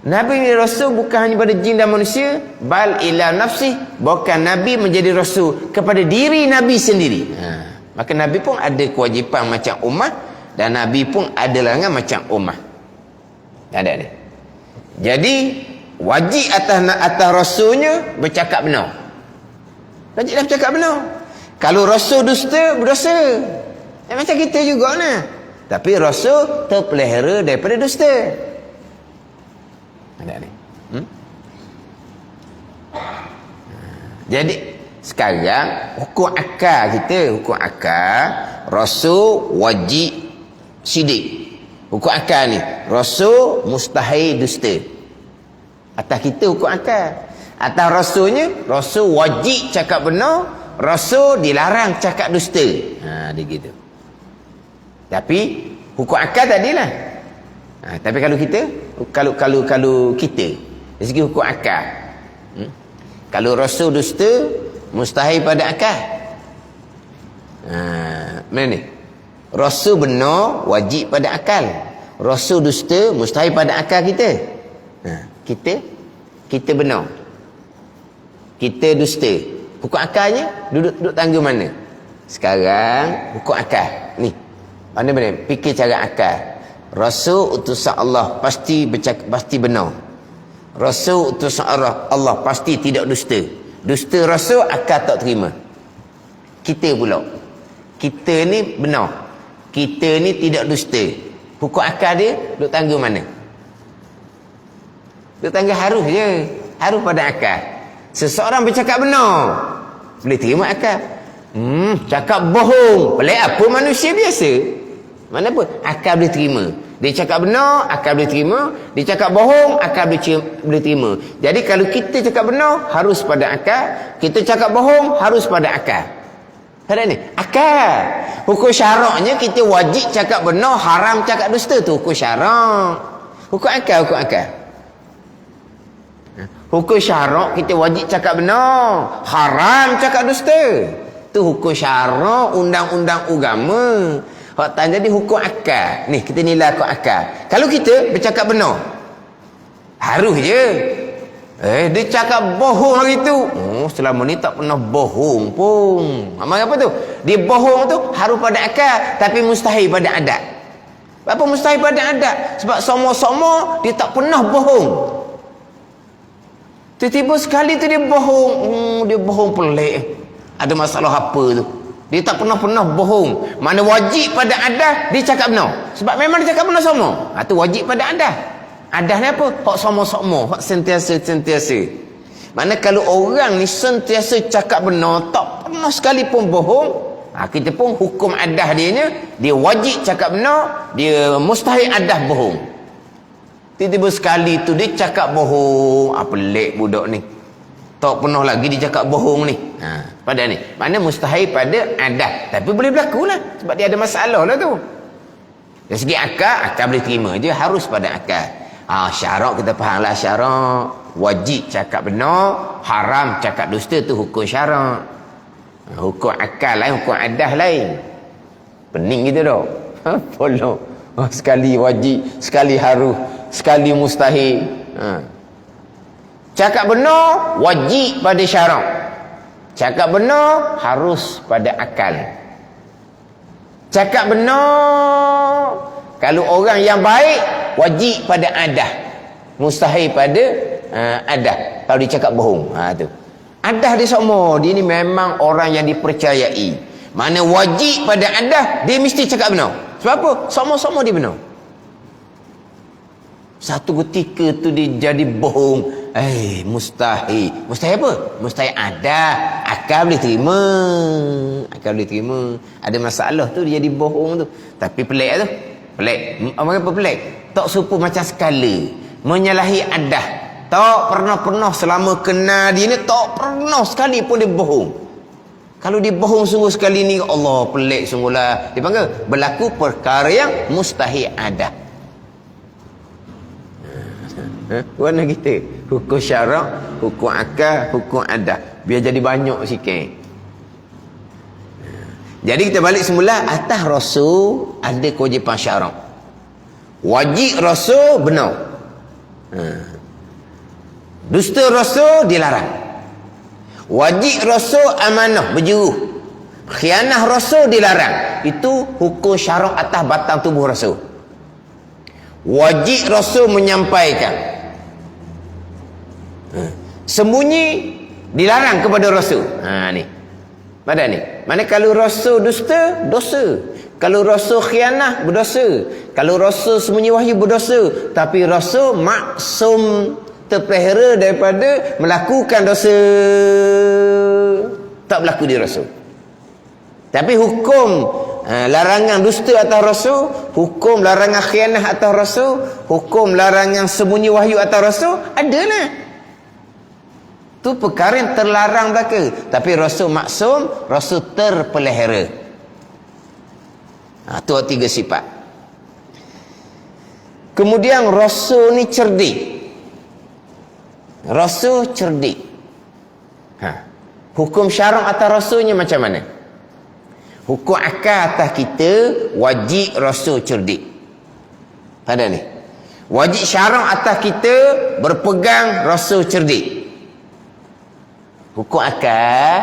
Nabi menjadi rasul bukan hanya pada jin dan manusia, bal ila nafsih, bukan Nabi menjadi rasul kepada diri Nabi sendiri. Maka Nabi pun ada kewajipan macam ummah, dan Nabi pun ada larangan macam ummah. Ada. Jadi wajib atas rasulnya bercakap benar. Wajiblah bercakap benar. Kalau rasul dusta, berdosa. Macam kita juga nah. Tapi rasul terpelihara daripada dusta. Ada ni. Jadi sekarang hukum akal kita, hukum akal rasul wajib sidik. Hukum akal ni rasul mustahil dusta. Atas kita hukum akal. Atas rasulnya, rasul wajib cakap benar, rasul dilarang cakap dusta. Dia gitu. Tapi hukum akal tadilah. Tapi kalau kita, kalau kita dari segi hukum akal, kalau rasul dusta mustahil pada akal. Mana ni? Rasul benar wajib pada akal. Rasul dusta mustahil pada akal kita. Kita benar, kita dusta. Hukum akalnya duduk tangga mana? Sekarang hukum akal ni. Mana fikir cara akal. Rasul utusan Allah pasti pasti benar. Rasul utusan Allah pasti tidak dusta. Dusta rasul akal tak terima. Kita pula, kita ni benar, kita ni tidak dusta. Hukum akal dia duduk tangga mana? Duduk tangga harus je. Harus pada akal. Seseorang bercakap benar, boleh terima akal. Cakap bohong, pelik apa manusia biasa. Mana pun akal boleh terima. Dia cakap benar, akal boleh terima. Dia cakap bohong, akal boleh terima. Jadi kalau kita cakap benar, harus pada akal. Kita cakap bohong, harus pada akal. Ada ni akal. Hukum syaraknya kita wajib cakap benar, haram cakap dusta. Tu hukum syarak. Hukum akal, hukum akal. Hukum syarak kita wajib cakap benar, haram cakap dusta. Tu hukum syarak, undang-undang agama. Hak tak jadi hukum akal. Ni kita nilai hukum akal. Kalau kita bercakap benar, harus je. Dia cakap bohong hari tu. Selama ni tak pernah bohong pun. Amal apa tu? Dia bohong tu harus pada akal, tapi mustahil pada adat. Apa mustahil pada adat? Sebab sama-sama dia tak pernah bohong. Tiba-tiba sekali tu dia bohong. Dia bohong pelik. Ada masalah apa tu? Dia tak pernah bohong. Mana wajib pada adah dia cakap benar. Sebab memang dia cakap benar sama. Tu wajib pada adah. Adah ni apa? Hak sama-sama, hak sentiasa. Mana kalau orang ni sentiasa cakap benar, tak pernah sekali pun bohong, kita pun hukum adah dia wajib cakap benar, dia mustahil adah bohong. Tiba-tiba sekali tu dia cakap bohong. Pelik budak ni. Tak pernah lagi dia cakap bohong ni. Pada ni. Mana mustahil pada adat. Tapi boleh berlaku lah. Sebab dia ada masalah lah tu. Dari segi akal boleh terima je. Harus pada akal. Syarak kita faham lah syarak. Wajib cakap benar. Haram cakap dusta tu hukum syarak. Hukum akal lain, hukum adat lain. Pening gitu dah. Follow. Sekali wajib, sekali harus, sekali mustahil. Cakap benar wajib pada syarak. Cakap benar harus pada akal. Cakap benar kalau orang yang baik wajib pada adah, mustahil pada adah kalau dia cakap bohong. Tu adah dia sama, dia ni memang orang yang dipercayai. Mana wajib pada adah, dia mesti cakap benar. Sebab apa? Sama-sama dia benar. Satu ketika tu dia jadi bohong. Mustahil. Mustahil apa? Mustahil ada. Akal boleh terima. Akal boleh terima. Ada masalah tu dia jadi bohong tu. Tapi pelik tu. Pelik. Apa pelik? Tak serupa macam skala. Menyalahi adah. Tak pernah selama kenal dia ni, tak pernah sekali pun dia bohong. Kalau dia bohong sungguh sekali ni, Allah pelik sungguhlah. Dia panggil berlaku perkara yang mustahil ada. Warna kita Hukum syarak, hukum akal, hukum adat. Biar jadi banyak sikit. Jadi kita balik semula, atas rasul ada kewajipan syarak. Wajib rasul benar. Dusta rasul dilarang. Wajib rasul amanah berjuruh. Khianah rasul dilarang. Itu hukum syarak atas batang tubuh rasul. Wajib rasul menyampaikan. Sembunyi dilarang kepada rasul. Ni. Pada ni. Mana kalau rasul dusta, dosa. Kalau rasul khianah, berdosa. Kalau rasul sembunyi wahyu, berdosa. Tapi rasul maksum, terpelihara daripada melakukan dosa. Tak berlaku di rasul. Tapi hukum larangan dusta atas rasul, hukum larangan khianah atas rasul, hukum larangan sembunyi wahyu atas rasul, adalah. Tu perkara yang terlarang belaka. Tapi rasul maksum, rasul terpelihara. Tu 3 sifat. Kemudian rasul ni cerdik. Rasul cerdik. Hukum syarak atas rasulnya macam mana? Hukum akal atas kita, wajib rasul cerdik. Pada ni. Wajib syarak atas kita, berpegang rasul cerdik. Hukum akal,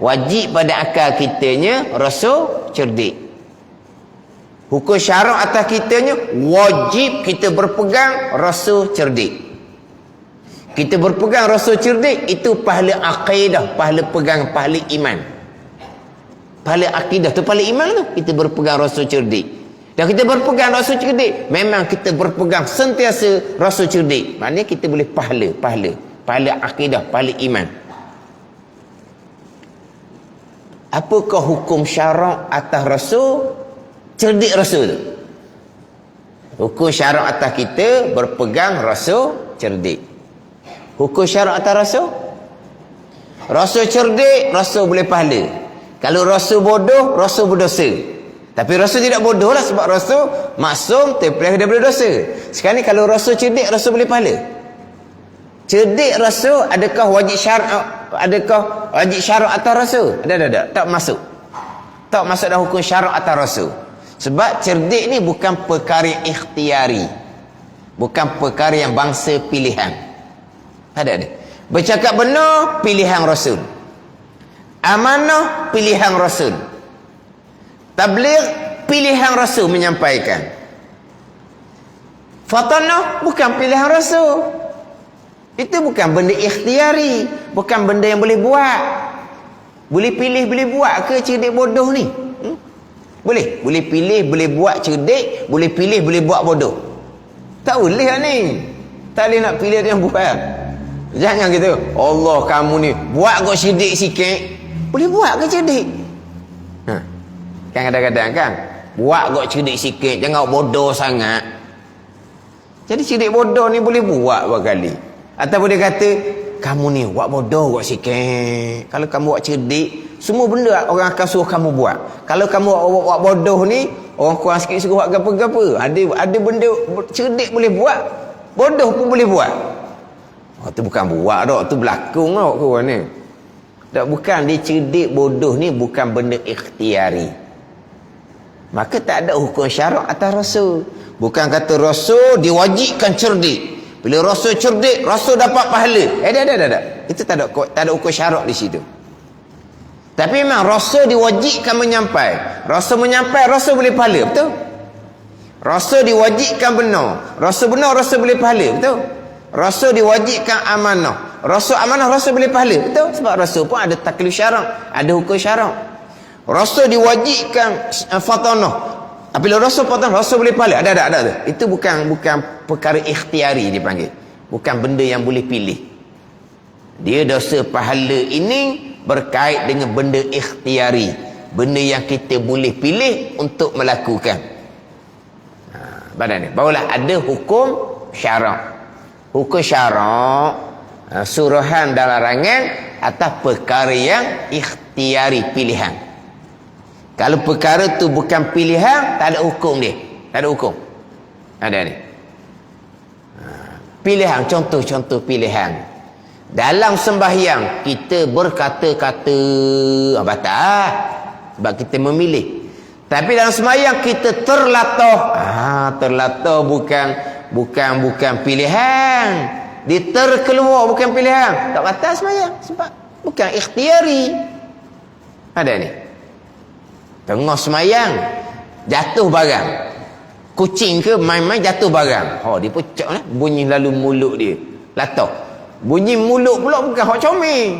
wajib pada akal kitanya, rasul cerdik. Hukum syarak atas kitanya, wajib kita berpegang rasul cerdik. Kita berpegang rasul cerdik, itu pahala akidah, pahala pegang, pahala iman. Pahala akidah tu, pahala iman tu. Kita berpegang rasul cerdik. Dan kita berpegang rasul cerdik, memang kita berpegang sentiasa rasul cerdik. Maknanya kita boleh pahala. Pahala akidah, pahala iman. Apakah hukum syarak atas rasul? Cerdik rasul tu. Hukum syarak atas kita, berpegang rasul cerdik. Hukum syarak atas rasul? Rasul cerdik, rasul boleh pahala. Kalau rasul bodoh, rasul berdosa. Tapi rasul tidak bodoh lah, sebab rasul maksum, terpelihara daripada dosa. Sekarang ni kalau rasul cerdik, rasul boleh pahala. Cerdik rasul, adakah wajib syarak? Adakah wajib syarak atas rasul? Ada. Tak masuk. Tak masuk dalam hukum syarak atas rasul. Sebab cerdik ni bukan perkara ikhtiari. Bukan perkara yang bangsa pilihan. Ada. Bercakap benar, pilihan rasul. Amanah, pilihan rasul. Tabligh, pilihan rasul menyampaikan. Fatanah, bukan pilihan rasul. Itu bukan benda ikhtiari, bukan benda yang boleh buat. Boleh pilih, boleh buat ke cerdik bodoh ni? Boleh pilih, boleh buat cerdik, boleh pilih, boleh buat bodoh. Tak boleh lah ni. Tak boleh nak pilih dia yang buat. Jangan gitu. Allah, kamu ni buat kau cerdik sikit, boleh buat ke cerdik? Kan kadang-kadang kan, buat kau cerdik sikit, jangan bodoh sangat. Jadi cerdik bodoh ni boleh buat berkali. Ataupun dia kata, kamu ni buat bodoh kau sikit. Kalau kamu buat cerdik, semua benda orang akan suruh kamu buat. Kalau kamu buat bodoh ni, orang kurang sikit suruh buat apa-apa. Ada benda cerdik boleh buat, bodoh pun boleh buat. Tu bukan buat dah, tu berlakon dah kau ni. Tak, bukan. Dia cerdik bodoh ni bukan benda ikhtiari. Maka tak ada hukum syarak atas rasul. Bukan kata rasul diwajibkan cerdik. Bila rasul cerdik, rasul dapat pahala. Dah. Itu tak ada hukum syarak di situ. Tapi memang rasul diwajibkan menyampai. Rasul menyampai, rasul boleh pahala. Betul? Rasul diwajibkan benar. Rasul benar, rasul boleh pahala. Betul? Rasul diwajibkan amanah. Rasul amanah, rasul boleh pahala. Betul? Sebab rasul pun ada taklif syarak, ada hukum syarak. Rasul diwajibkan fatanah. Apabila rasul fatanah, rasul boleh pahala. Ada. Itu bukan perkara ikhtiari dipanggil. Bukan benda yang boleh pilih. Dia dosa pahala ini berkait dengan benda ikhtiari. Benda yang kita boleh pilih untuk melakukan. Badan ni. Barulah ada hukum syarak. Hukum syarak, suruhan dan larangan atas perkara yang ikhtiari, pilihan. Kalau perkara tu bukan pilihan, tak ada hukum dia. Tak ada hukum. Ada ni. Pilihan, contoh-contoh pilihan. Dalam sembahyang kita berkata-kata batal sebab kita memilih. Tapi dalam sembahyang kita terlatah. Terlatah bukan pilihan. Dia terkeluar bukan pilihan. Tak batal sembahyang sebab bukan ikhtiari. Ada ni. Tengah sembahyang jatuh barang. Kucing ke main-main jatuh barang. Dia pecah lah. Bunyi lalu mulut dia. Latah. Bunyi mulut pula bukan hak comel.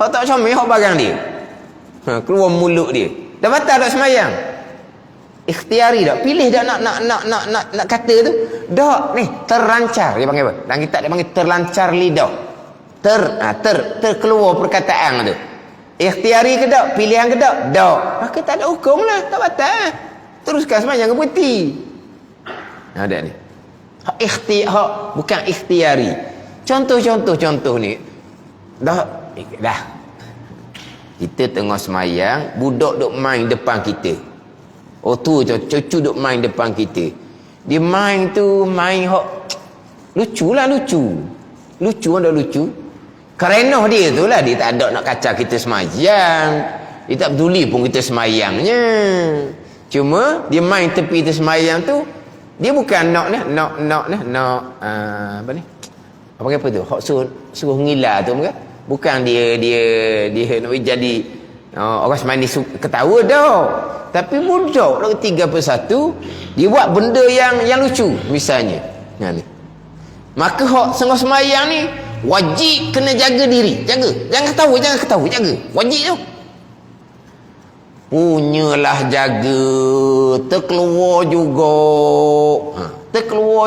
Hak tak comel, hak barang dia. Keluar mulut dia. Dah batal tak sembahyang? Ikhtiari tak? Pilih dah nak kata tu. Dak ni terlancar. Dia panggil apa? Dalam kitab dia panggil terlancar lidah. Terkeluar perkataan tu. Ikhtiari ke tak? Pilihan ke tak? Dak. Maka tak ada hukum lah. Tak batal. Teruskan sembahyang ke berhenti. Ada ni. Hak bukan ikhtiari. Contoh ni. Dah. Kita tengah sembahyang, budak duk main depan kita. Cucu duk main depan kita. Dia main tu, hak lucu. Lucu ada lucu. Kerana dia tu lah, dia tak ada nak kacau kita sembahyang. Dia tak peduli pun kita sembahyangnya. Cuma dia main tepi tu sembahyang tu, dia bukan apa ni? Apa tu? Hak suruh ngila tu bukan dia nak jadi orang sembahyang ni ketawa dah. Tapi budak lagi 31 dia buat benda yang lucu misalnya. Ni. Maka hak setengah sembahyang ni wajib kena jaga diri. Jangan ketawa, jaga. Wajib tu. Punyalah jaga, terkeluar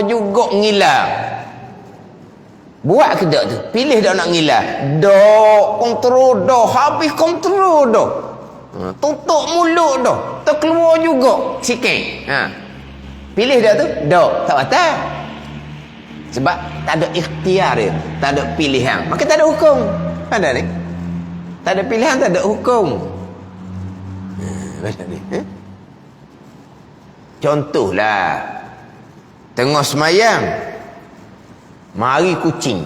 juga ngilang. Buat ke tak tu? Pilih dak nak ngilang. Dak, kontrol dah, habis kontrol dah. Tutup mulut dah, terkeluar juga sikit. Pilih dak tu? Dak, tak batal. Sebab tak ada ikhtiar dia, tak ada pilihan. Maka tak ada hukum. Ada ni. Tak ada pilihan, tak ada hukum. Contohlah tengah semayang mari kucing.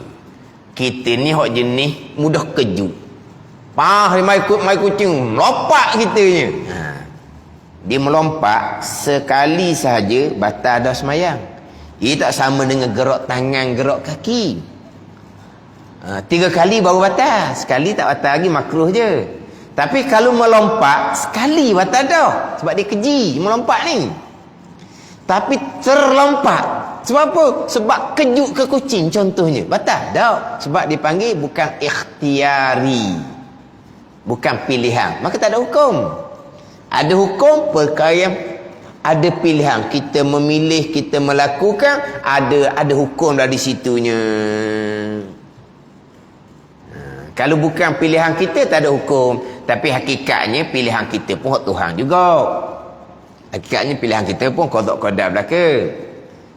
Kita ni hak jenis mudah kejut. Mai kucing melompat kitanya. Dia melompat sekali sahaja batal dah semayang. Ia tak sama dengan gerak tangan, gerak kaki. 3 kali baru batal. Sekali tak batal lagi, makruh je. Tapi kalau melompat sekali batal dah. Sebab dia keji melompat ni. Tapi terlompat. Sebab apa? Sebab kejut ke kucing contohnya. Batal dah. Sebab dipanggil bukan ikhtiari. Bukan pilihan. Maka tak ada hukum. Ada hukum perkara yang ada pilihan. Kita memilih, kita melakukan, ada hukum dari situnya. Kalau bukan pilihan kita tak ada hukum. Tapi hakikatnya pilihan kita pun hak Tuhan juga. Hakikatnya pilihan kita pun qada belaka.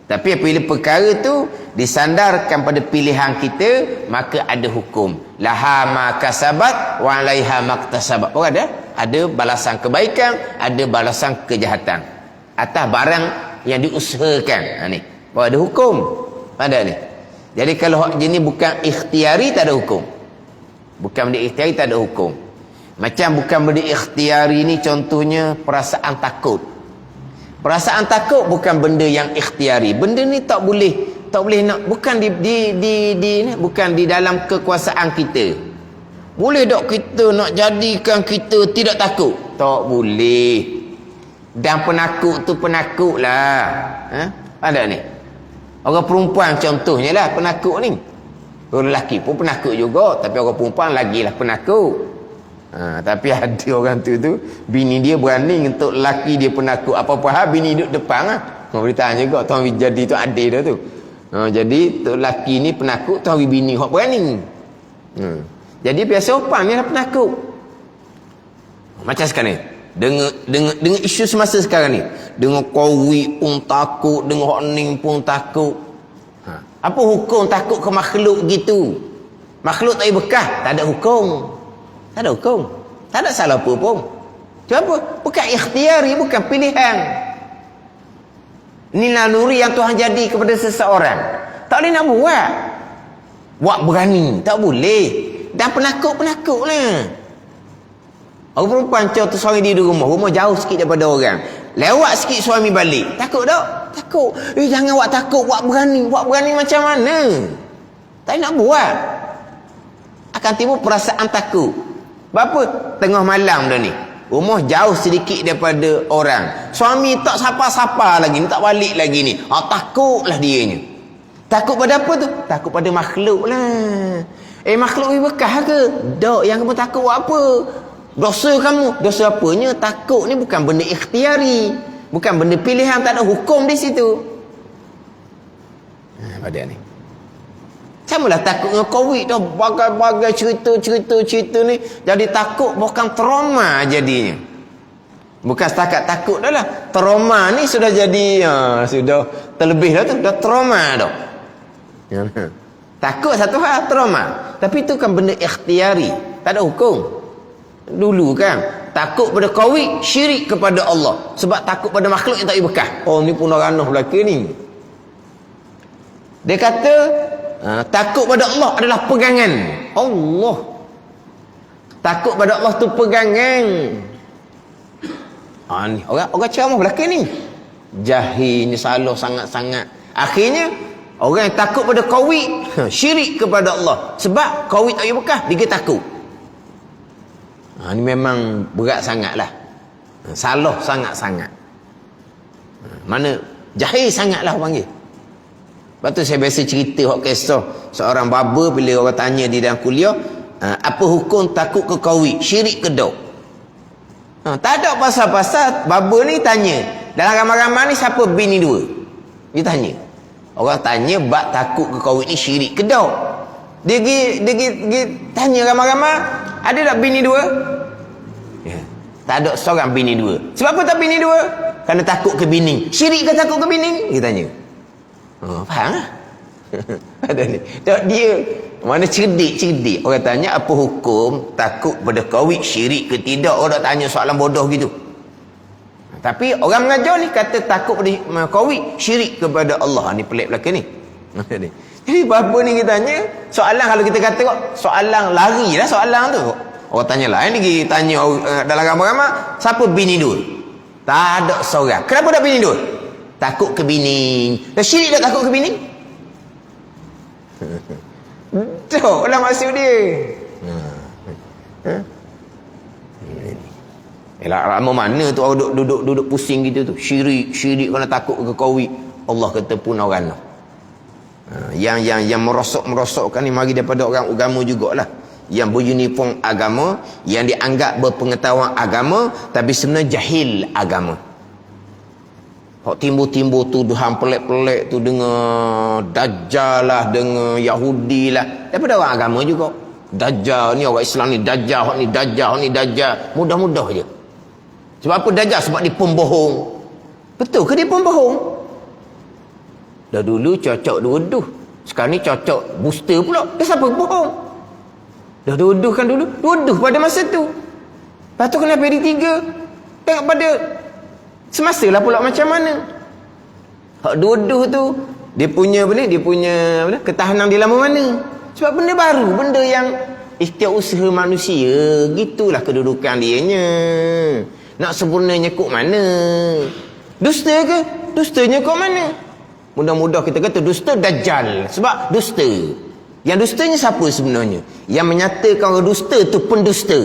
Tapi apabila perkara tu disandarkan pada pilihan kita, maka ada hukum. Laha ma kasabat wa 'alaiha maktasabat. Oh ada balasan kebaikan, ada balasan kejahatan atas barang yang diusahakan. Ni. Ada hukum. Ada ni. Jadi kalau hak jenis bukan ikhtiari tak ada hukum. Bukan benda ikhtiari tak ada hukum. Macam bukan benda ikhtiari ni contohnya perasaan takut. Perasaan takut bukan benda yang ikhtiari. Benda ni tak boleh nak, bukan bukan di dalam kekuasaan kita. Boleh tak kita nak jadikan kita tidak takut? Tak boleh. Dan penakut tu penakutlah. Ada ni. Orang perempuan contohnya lah penakut ni. Orang lelaki pun penakut juga, tapi orang perempuan lagilah penakut. Tapi ada orang tu bini dia berani untuk lelaki dia penakut. Apa-apa hal bini duduk depan boleh tanya juga tuan jadi tu adil dah tu. Jadi tu lelaki ni penakut, tuan bini hak berani. Jadi biasa orang ni lah penakut. Macam sekarang ni dengan isu semasa sekarang ni, dengan kawi pun takut, dengan hak ning pun takut. Apa hukum takut ke makhluk gitu? Makhluk tak bekas, tak ada hukum. Tak ada hukum. Tak ada salah apa pun. Sebab apa? Bukan ikhtiari, bukan pilihan. Ini naluri yang Tuhan jadi kepada seseorang. Tak boleh nak buat. Buat berani. Tak boleh. Dan penakut-penakut lah. Orang perempuan tu seorang di rumah. Rumah jauh sikit daripada orang. Lewat sikit suami balik. Takut tak? Takut. Jangan buat takut. Buat berani. Buat berani macam mana? Tak nak buat. Akan timbul perasaan takut. Berapa? Tengah malam dah ni. Rumah jauh sedikit daripada orang. Suami tak sapa-sapa lagi ni. Tak balik lagi ni. Takutlah dianya. Takut pada apa tu? Takut pada makhluk lah. Makhluk ni bekah ke? Tak. Yang kamu takut buat apa? Dosa kamu. Dosa apanya? Takut ni bukan benda ikhtiari. Bukan benda pilihan. Tak ada hukum di situ. Pada ni. Samalah takut dengan COVID dah. Bagai-bagai cerita ni. Jadi takut bukan trauma jadinya. Bukan setakat takut dah lah. Trauma ni sudah jadi, sudah terlebih dah tu. Dah trauma dah. Takut satu hal, trauma. Tapi itu kan benda ikhtiari. Tak ada hukum. Dulu kan, takut pada COVID, syirik kepada Allah. Sebab takut pada makhluk yang tak berkah. Ni pun orang belaka ni. Dia kata, takut pada Allah adalah pegangan Allah. Takut pada Allah tu pegangan. Ni orang ceramah belaka ni. Jahilnya salah sangat-sangat. Akhirnya orang yang takut pada COVID, syirik kepada Allah. Sebab COVID tak berkah, dia takut. Ni memang berat sangatlah. Salah sangat-sangat. Mana jahil sangatlah panggil. Lepas tu saya biasa cerita kisah seorang baba bila orang tanya di dalam kuliah, apa hukum takut ke COVID, syirik ke tak? Tak ada pasal-pasal. Baba ni tanya, dalam ramai-ramai ni siapa bini dua? Dia tanya. Orang tanya bab takut ke COVID ni syirik ke tak? Dia pergi tanya ramai-ramai, ada tak bini dua? Tak ada seorang bini dua. Sebab apa tak bini dua? Kerana takut ke bini. Syirik ke takut ke bini? Dia tanya. Faham lah. Ada ni. Dia mana cerdik. Orang tanya apa hukum takut pada COVID, syirik ke tidak. Orang tak tanya soalan bodoh gitu. Tapi orang mengajar ni kata takut pada COVID, syirik kepada Allah. Ni pelik belaka ni. Jadi apa ni kita tanya, soalan kalau kita kata soalan lari lah soalan tu. Orang tanya lain lagi, tanya dalam ramai-ramai, siapa bini dua? Tak ada seorang. Kenapa tak bini dua? Takut ke bini. Dah syirik tak takut ke bini? Tu lah maksud dia. Lama mana tu orang duduk pusing gitu tu. Syirik kerana takut ke COVID. Allah kata pun orang lah. Yang merosok-merosokkan ni mari daripada orang agama jugalah. Yang beruniform agama, yang dianggap berpengetahuan agama, tapi sebenarnya jahil agama. Timbul-timbul tuduhan pelik-pelik tu dengan Dajjal lah, dengan Yahudi lah, daripada orang agama juga. Dajjal ni, orang Islam ni Dajjal, ni Dajjal. Mudah-mudah je. Sebab apa Dajjal? Sebab dia pembohong. Betul ke dia pembohong? Dah dulu cocok duduh, sekarang ni cocok booster pula. Dia siapa bohong? Dah duduh kan dulu, duduh pada masa tu. Lepas tu kenapa dia tiga? Tengok pada semasa lah pula macam mana. Hak duduh tu dia punya ketahanan dia lama mana? Sebab benda baru, benda yang ikhtiar usaha manusia. Gitulah kedudukan dianya. Nak sempurnanya kok mana? Dusta ke? Dustanya kok mana? Mudah-mudah kita kata dusta Dajjal. Sebab dusta. Yang dustanya siapa sebenarnya? Yang menyatakan orang dusta tu pendusta.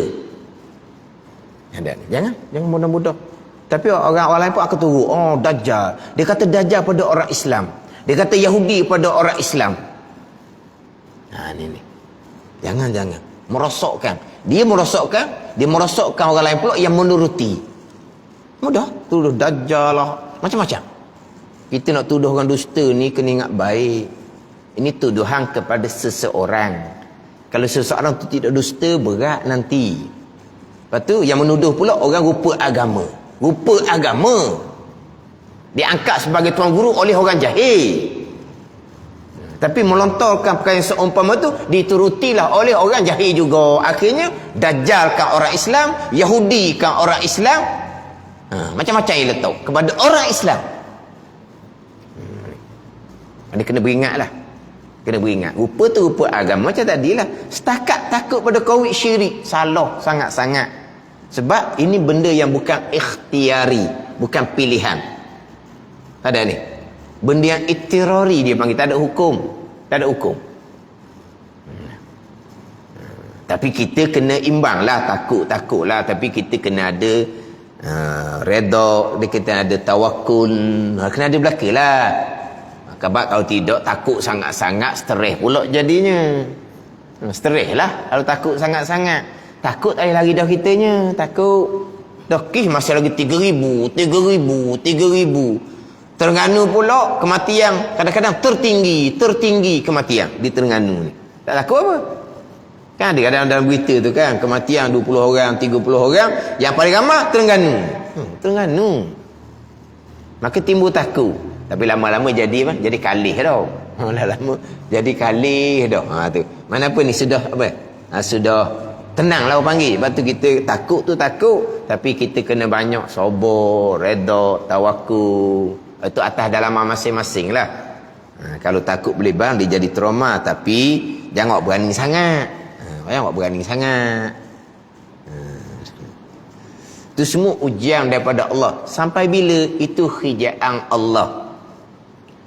Jangan mudah-mudah. Tapi orang lain pun akan tunggu. Dajjal. Dia kata Dajjal pada orang Islam. Dia kata Yahudi pada orang Islam. Ni. Jangan. Merosokkan. Dia merosokkan orang lain pula yang menuruti. Mudah. Tuduh Dajjal lah. Macam-macam. Kita nak tuduh orang dusta ni kena ingat baik. Ini tuduhan kepada seseorang. Kalau seseorang tu tidak dusta, berat nanti. Lepas tu yang menuduh pula orang rupa agama. Diangkat sebagai tuan guru oleh orang jahil. Tapi melontarkan perkara yang seumpama tu diturutilah oleh orang jahil juga. Akhirnya Dajjal kan orang Islam, Yahudi kan orang Islam. Macam-macam yang letak kepada orang Islam. Dia kena beringatlah. Kena beringat. Rupa tu rupa agama macam tadilah. Setakat takut pada COVID syirik, salah sangat-sangat. Sebab ini benda yang bukan ikhtiari, bukan pilihan. Ada ni. Benda yang ittirari dia panggil, tak ada hukum. Tak ada hukum. Tapi kita kena imbang lah, takut lah, tapi kita kena ada redha, dia kena ada tawakul, kena ada belaka lah. Sebab kalau tidak, takut sangat-sangat, stres pula jadinya. Stres lah kalau takut sangat-sangat. Takut air lari dah kitanya, takut. Dah kih masih lagi 3,000. Terengganu pula kematian kadang-kadang tertinggi kematian di Terengganu ni. Tak takut apa? Kan ada kadang dalam berita tu kan, kematian 20 orang, 30 orang, yang paling ramai Terengganu. Maka timbul takut. Tapi lama-lama jadi apa? Jadi kalih dah. Lama jadi kalih dah. Tu. Mana apa ni sudah apa? Sudah tenang lah orang panggil. Lepas tu kita takut tu takut, tapi kita kena banyak sabar, redha, tawakul. Itu atas dalaman masing-masing lah. Kalau takut boleh bang, dia jadi trauma, tapi jangan berani sangat. Jangan berani sangat. Itu semua ujian daripada Allah. Sampai bila? Itu khijaan Allah.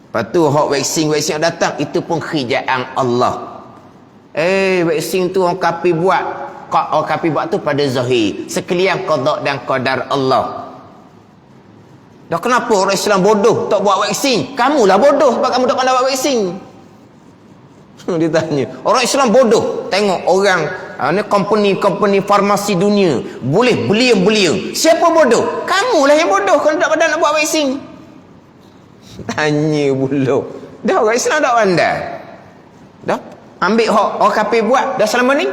Lepas tu hak vaksin yang datang, itu pun khijaan Allah. Vaksin tu orang kafir buat. Orang kafir buat tu pada zahir. Sekalian qada dan qadar Allah. Dah kenapa orang Islam bodoh tak buat vaksin? Kamulah bodoh sebab kamu tak pandai buat vaksin. Dia tanya. Orang Islam bodoh. Tengok orang ni company farmasi dunia boleh belia-belia. Siapa bodoh? Kamulah yang bodoh kalau tak pandai nak buat vaksin. Tanya pula. Dah orang Islam tak pandai. Dah ambil hak orang kafir buat dah selama ni.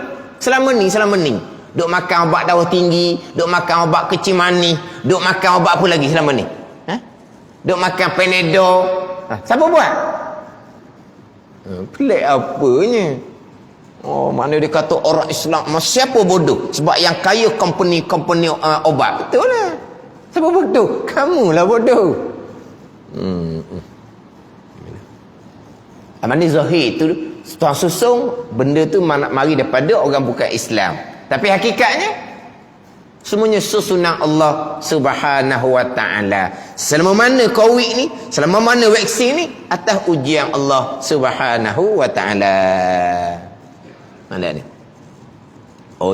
Duk makan ubat darah tinggi, duk makan ubat kecil manis, duk makan ubat apa lagi selama ni? Duk makan Panadol. Siapa buat? Pelik apanya? Mana dia kata orang Islam, siapa bodoh? Sebab yang kaya company obat. Betul lah. Siapa bodoh? Kamulah bodoh. Mana zahir tu tuan susung benda tu mari daripada orang bukan Islam. Tapi hakikatnya semuanya susunan Allah Subhanahu wa taala. Selama mana COVID ni, selama mana vaksin ni, atas ujian Allah Subhanahu wa taala. Mana ni?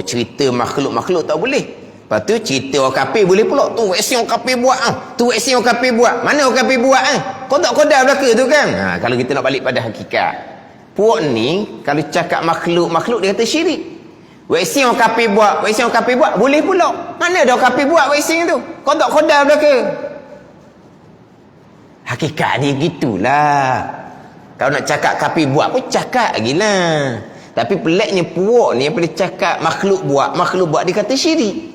Cerita makhluk-makhluk tak boleh. Lepas tu cerita orang kafir boleh pula. Tu vaksin orang kafir buat. Tu vaksin orang kafir buat. Mana orang kafir buat? Kodak-kodak belaka tu kan. Kalau kita nak balik pada hakikat. Puak ni kalau cakap makhluk dia kata syirik. Vaksin orang kafir buat, boleh pula. Mana ada orang kafir buat vaksin tu? Kodak-kodak belaka. Hakikat dia gitulah. Kalau nak cakap kafir buat pun cakap lagi lah. Tapi peliknya puak ni apabila cakap makhluk buat dia kata syirik.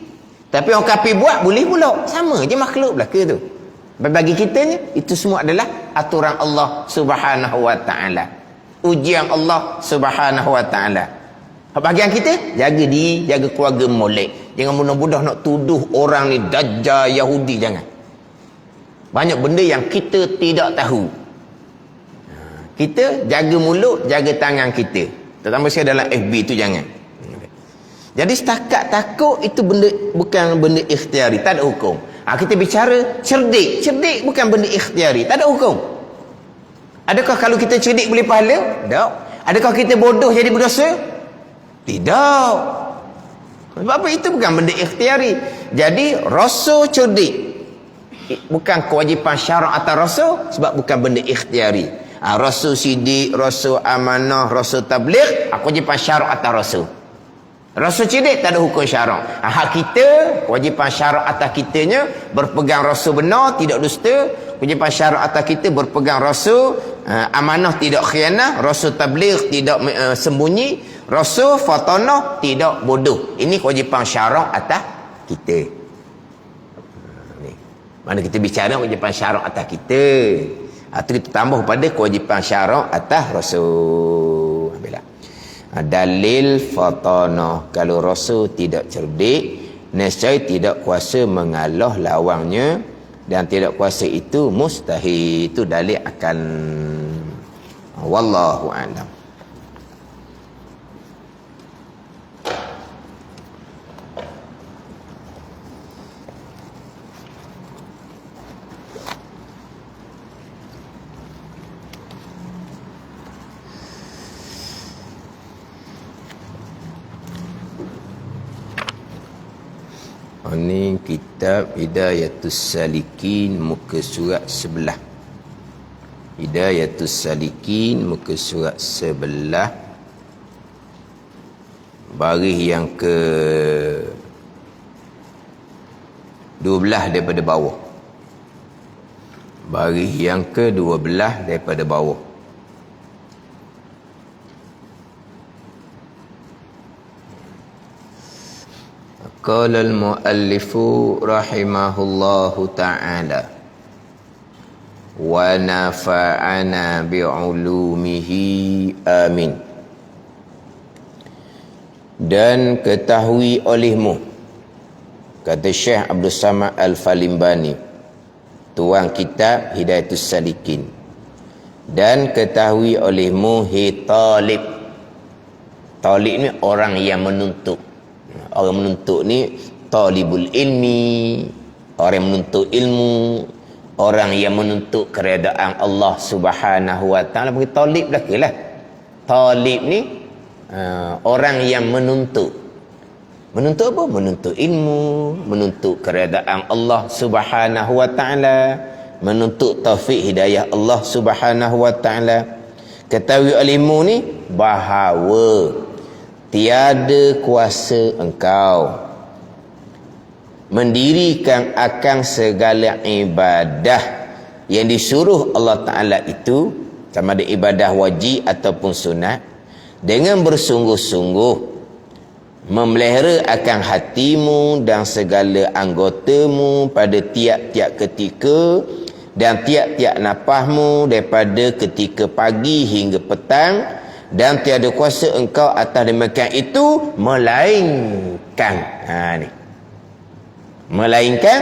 Tapi orang kafir buat boleh pula. Sama je makhluk belaka tu. Bagi kita ni itu semua adalah aturan Allah Subhanahu wa taala. Ujian Allah Subhanahu wa taala. Bahagian kita jaga diri, jaga keluarga molek. Jangan mudah-mudah nak tuduh orang ni dajjal Yahudi, jangan. Banyak benda yang kita tidak tahu. Kita jaga mulut, jaga tangan kita. Terutama sekali dalam FB tu jangan. Jadi setakat takut itu benda bukan benda ikhtiari, tak ada hukum. Kita bicara cerdik bukan benda ikhtiari, tak ada hukum. Adakah kalau kita cerdik boleh pahala? Tak. Adakah kita bodoh jadi berdosa? Tidak. Sebab apa? Itu bukan benda ikhtiari. Jadi rasa cerdik bukan kewajipan syarak atas rasa, sebab bukan benda ikhtiari. Rasa sidik, rasa amanah, rasa tabligh, kewajipan syarak atas rasa. Rasa cerdik tak ada hukum syarak. Hak kita, kewajipan syarak atas kitanya berpegang rasa benar, tidak dusta. Kewajipan syarak atas kita berpegang rasa amanah, tidak khianah, rasa tabligh, tidak sembunyi, rasa fatanah, tidak bodoh. Ini kewajipan syarak atas kita. Mana kita bicara kewajipan syarak atas kita. Itu kita tambah pada kewajipan syarak atas rasul. Dalil fatanah, kalau rasul tidak cerdik, nescaya tidak kuasa mengalah lawangnya, dan tidak kuasa itu mustahil. Itu dalil akan Wallahu a'lam. Ini kitab Hidayatus Salikin muka surat 11. Hidayatus Salikin muka surat 11, baris yang ke 12 daripada bawah. Baris yang ke 12 daripada bawah. Qala al-muallifu rahimahullahu ta'ala wa nafa'ana bi'ulumihi amin. Dan ketahui olehmu, kata Syekh Abdul Samad Al-Falimbani, tuang kitab Hidayatus Salikin, dan ketahui olehmu hi talib. Talib ni orang yang menuntut. Orang menuntut ni talibul ilmi, orang yang menuntut ilmu, orang yang menuntut keredaan Allah Subhanahu wa taala. Bagi talib belakalah. Talib ni orang yang menuntut. Menuntut apa? Menuntut ilmu, menuntut keredaan Allah Subhanahu wa taala, menuntut taufik hidayah Allah Subhanahu wa taala. Ketahui ilmu ni bahawa tiada kuasa engkau mendirikan akan segala ibadah yang disuruh Allah Ta'ala itu, sama ada ibadah wajib ataupun sunat, dengan bersungguh-sungguh memelihara akan hatimu dan segala anggotamu pada tiap-tiap ketika dan tiap-tiap napasmu daripada ketika pagi hingga petang, dan tiada kuasa engkau atas demikian itu melainkan melainkan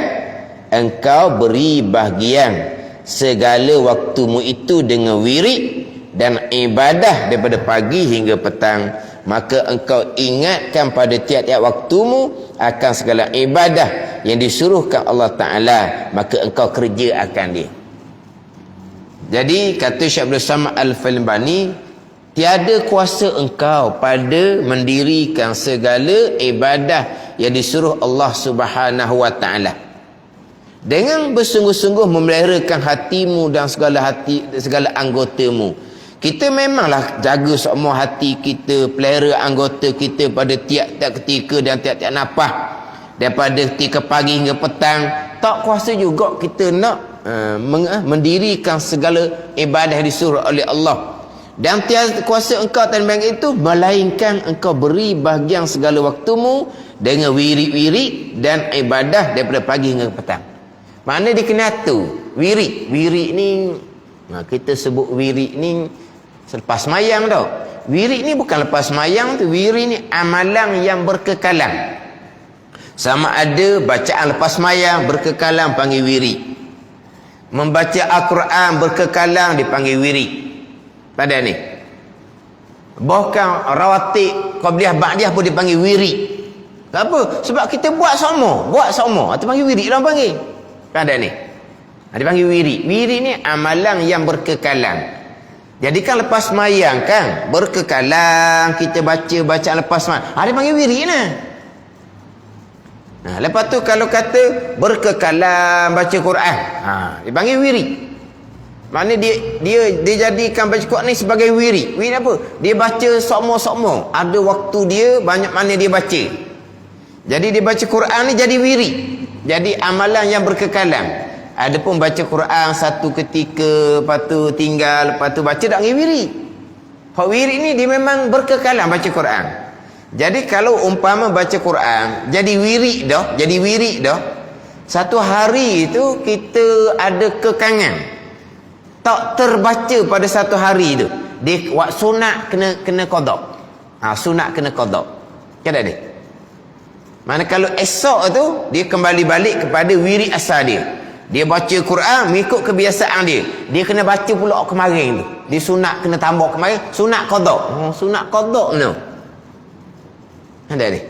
engkau beri bahagian segala waktumu itu dengan wirid dan ibadah daripada pagi hingga petang, maka engkau ingatkan pada tiap-tiap waktumu akan segala ibadah yang disuruhkan Allah Ta'ala, maka engkau kerja akan dia. Jadi kata Syekh Abdul Samad Al-Falimbani, tiada kuasa engkau pada mendirikan segala ibadah yang disuruh Allah Subhanahu wa taala dengan bersungguh-sungguh memeliharakan hatimu dan segala anggotamu. Kita memanglah jaga semua hati kita, pelihara anggota kita pada tiap-tiap ketika dan tiap-tiap nafas, daripada ketika pagi hingga petang. Tak kuasa juga kita nak mendirikan segala ibadah yang disuruh oleh Allah. Dan tiada kuasa engkau tanpa itu melainkan engkau beri bahagian segala waktumu dengan wirid-wirid dan ibadah daripada pagi hingga petang. Mana dia kena tu wirid. Wirid ni kita sebut wirid ni selepas mayang tau. Wirid ni bukan lepas mayang tu. Wirid ni amalan yang berkekalan. Sama ada bacaan lepas mayang berkekalan panggil wirid. Membaca Al-Quran berkekalan dipanggil wirid. Pada ni bahkan rawatib qabliyah ba'diyah pun dipanggil wirid. Kenapa? Sebab kita buat sama itu panggil wirid lah panggil. Pada ni dipanggil wirid. Wirid ni amalan yang berkekalan. Jadi kan lepas mayang kan berkekalan, kita baca bacaan lepas mayang, dia panggil wirid lah. Lepas tu kalau kata berkekalan baca Quran, dipanggil wirid. Maknanya dia jadikan baca Quran ni sebagai wirid. Wirid apa? Dia baca sokmo-sokmo. Ada waktu dia, banyak mana dia baca. Jadi dia baca Quran ni jadi wirid. Jadi amalan yang berkekalan. Ada pun baca Quran satu ketika, lepas tu tinggal, lepas tu baca tak panggil wirid. Hak wirid ni dia memang berkekalan baca Quran. Jadi kalau umpama baca Quran jadi wirid dah. Satu hari itu kita ada kekangan tak terbaca pada satu hari tu, dia sunat kena qada. Sunat kena qada. Kan ada? Mana kalau esok tu dia kembali balik kepada wirid asal dia. Dia baca Quran mengikut kebiasaan dia. Dia kena baca pula kemarin tu. Dia sunat kena tambah kemarin, sunat qada. Sunat qada no. Ada ni.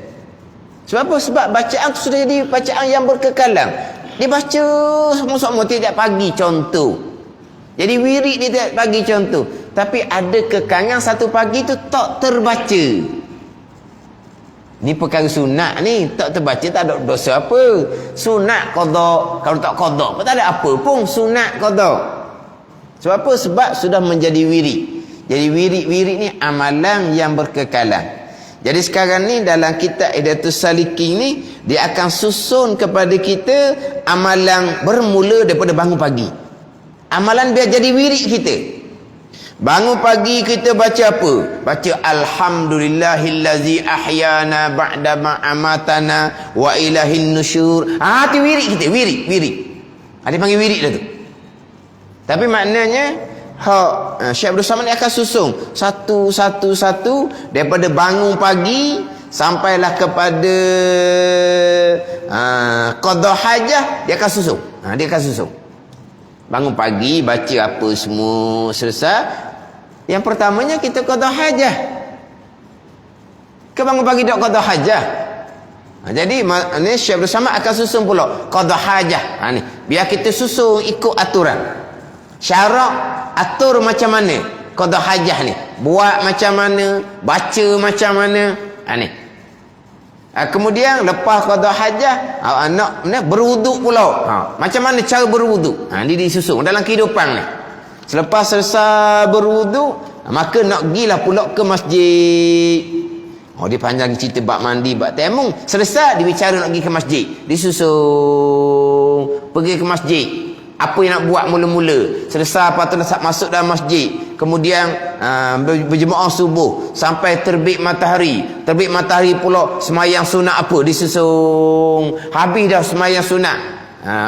Sebab apa? Sebab bacaan tu sudah jadi bacaan yang berkekalan. Dia baca sama-sama tiap pagi contoh. Jadi wirid dia tiap pagi contoh. Tapi ada kekangan satu pagi tu tak terbaca. Ni perkara sunat ni, tak terbaca tak ada dosa apa. Sunat qada, kalau tak qada pun tak ada apa pun, sunat qada. Sebab apa? Sebab sudah menjadi wirid. Jadi wirid ni amalan yang berkekalan. Jadi sekarang ni dalam kitab Hidayatus Salikin ni, dia akan susun kepada kita amalan bermula daripada bangun pagi. Amalan biar jadi wirid kita. Bangun pagi kita baca apa? Baca alhamdulillahillazi ahyana ba'da ma amatana wa ilahin nusyur. Tu wirid kita, wirid. Ada panggil wirid dah tu. Tapi maknanya Syekh Abdul Samad akan susung satu daripada bangun pagi sampailah kepada qada hajah, dia akan susung. Dia akan susung. Bangun pagi baca apa semua selesai. Yang pertamanya kita qada hajah. Ke bangun pagi tak qada hajah. Jadi ni Syekh Abdul Samad akan susun pula qada hajah. Ni biar kita susun ikut aturan. Syarak atur macam mana qada hajah ni. Buat macam mana, baca macam mana. Ni. Kemudian lepas qada hajah nak berwuduk pula. Macam mana cara berwuduk? Ni disusun dalam kehidupan ni. Selepas selesai berwuduk, maka nak gilah pula ke masjid. Dia panjang cerita bab mandi, bab tayamum. Selesai dia bicara nak pergi ke masjid. Disusun pergi ke masjid. Apa yang nak buat mula-mula. Selesai lepas tu masuk dalam masjid. Kemudian berjemaah subuh sampai terbit matahari. Terbit matahari pula semayang sunat apa? Disusun. Habis dah semayang sunat.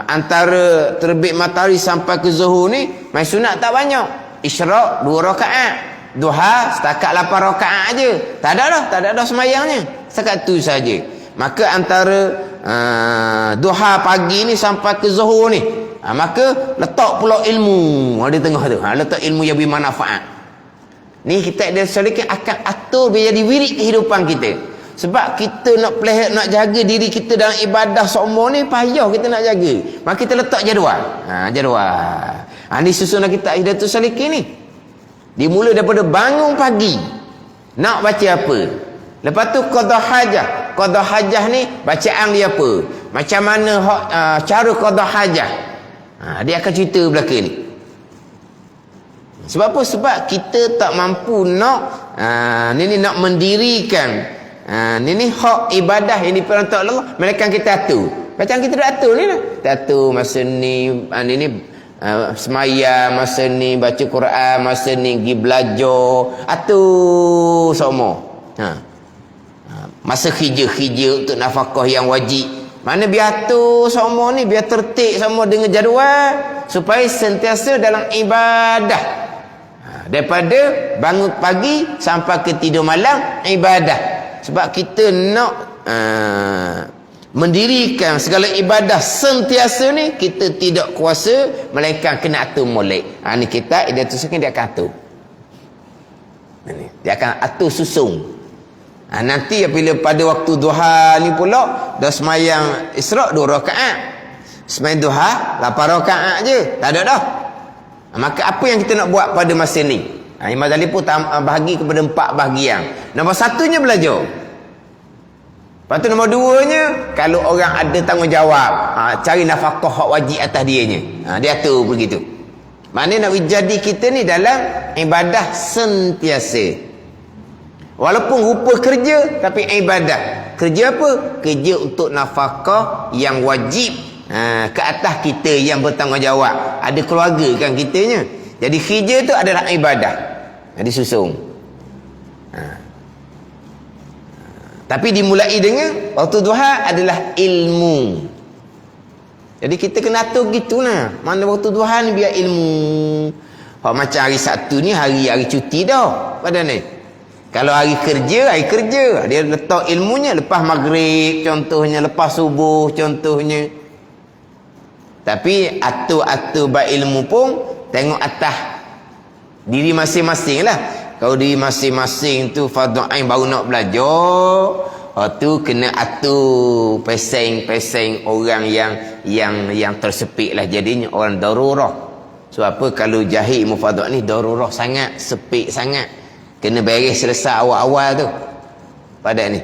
Antara terbit matahari sampai ke zuhur ni main sunat tak banyak. Isyraq 2 rakaat, duha setakat 8 rakaat aja. Tak ada dah semayangnya. Setakat tu saja. Maka antara duha pagi ni sampai ke zuhur ni, maka letak pula ilmu di tengah tu. Letak ilmu yang bermanfaat. Ni kita ada sedikit akan atur biar jadi wirid kehidupan kita. Sebab kita nak pelihara, nak jaga diri kita dalam ibadah semua ni payah kita nak jaga. Maka kita letak jadual. Jadual. Ni susunan kita Hidayatus Salikin ni. Dimula daripada bangun pagi. Nak baca apa? Lepas tu qada hajah. Qada hajah ni bacaan dia apa? Macam mana cara qada hajah? Dia akan cerita belakang ni. Sebab apa? Sebab kita tak mampu nak ni nak mendirikan ni hak ibadah yang diperintah Allah, melainkan kita atur. Macam kita dah atur ni lah. Kita atur masa ni semayang, masa ni baca Quran, masa ni pergi belajar, atur semua. Masa khijah untuk nafkah yang wajib, mana biar atur semua ni, biar tertib semua dengan jadual supaya sentiasa dalam ibadah. Daripada bangun pagi sampai ke tidur malam ibadah. Sebab kita nak mendirikan segala ibadah sentiasa ni, kita tidak kuasa, melainkan kena atur molek. Ni kita Hidayatus Salikin dia akan atur. Dia akan atur susung. Nanti apabila pada waktu duha ni pula dah semayang Isyraq 2 rakaat. Semayang duha 8 rakaat je. Tak ada dah. Maka apa yang kita nak buat pada masa ni? Imam Ghazali pun bahagi kepada 4 bahagian. Nombor 1-nya belajar. Lepas tu nombor 2-nya, kalau orang ada tanggungjawab, cari nafkah hak wajib atas dianya. Dia atur begitu. Maknanya nak jadi kita ni dalam ibadah sentiasa. Walaupun rupa kerja, tapi ibadah. Kerja apa? Kerja untuk nafkah yang wajib ke atas kita yang bertanggungjawab. Ada keluarga kan kitanya. Jadi kerja tu adalah ibadah. Disusung. Tapi dimulai dengan waktu duha adalah ilmu. Jadi kita kena atur gitulah. Mana waktu duha ni biar ilmu. Macam hari Sabtu ni hari cuti dah pada ni. Kalau hari kerja dia letak ilmunya lepas maghrib contohnya, lepas subuh contohnya. Tapi atur-atur berilmu pun tengok atas diri masing-masing lah. Kalau diri masing-masing tu fardu ain baru nak belajar, tu kena atur peseng-peseng orang yang tersepit lah, jadinya orang darurah. Sebab apa? Kalau jahil ilmu fardu ni darurah sangat, sepit sangat, kena beres selesai awal-awal tu pada ni,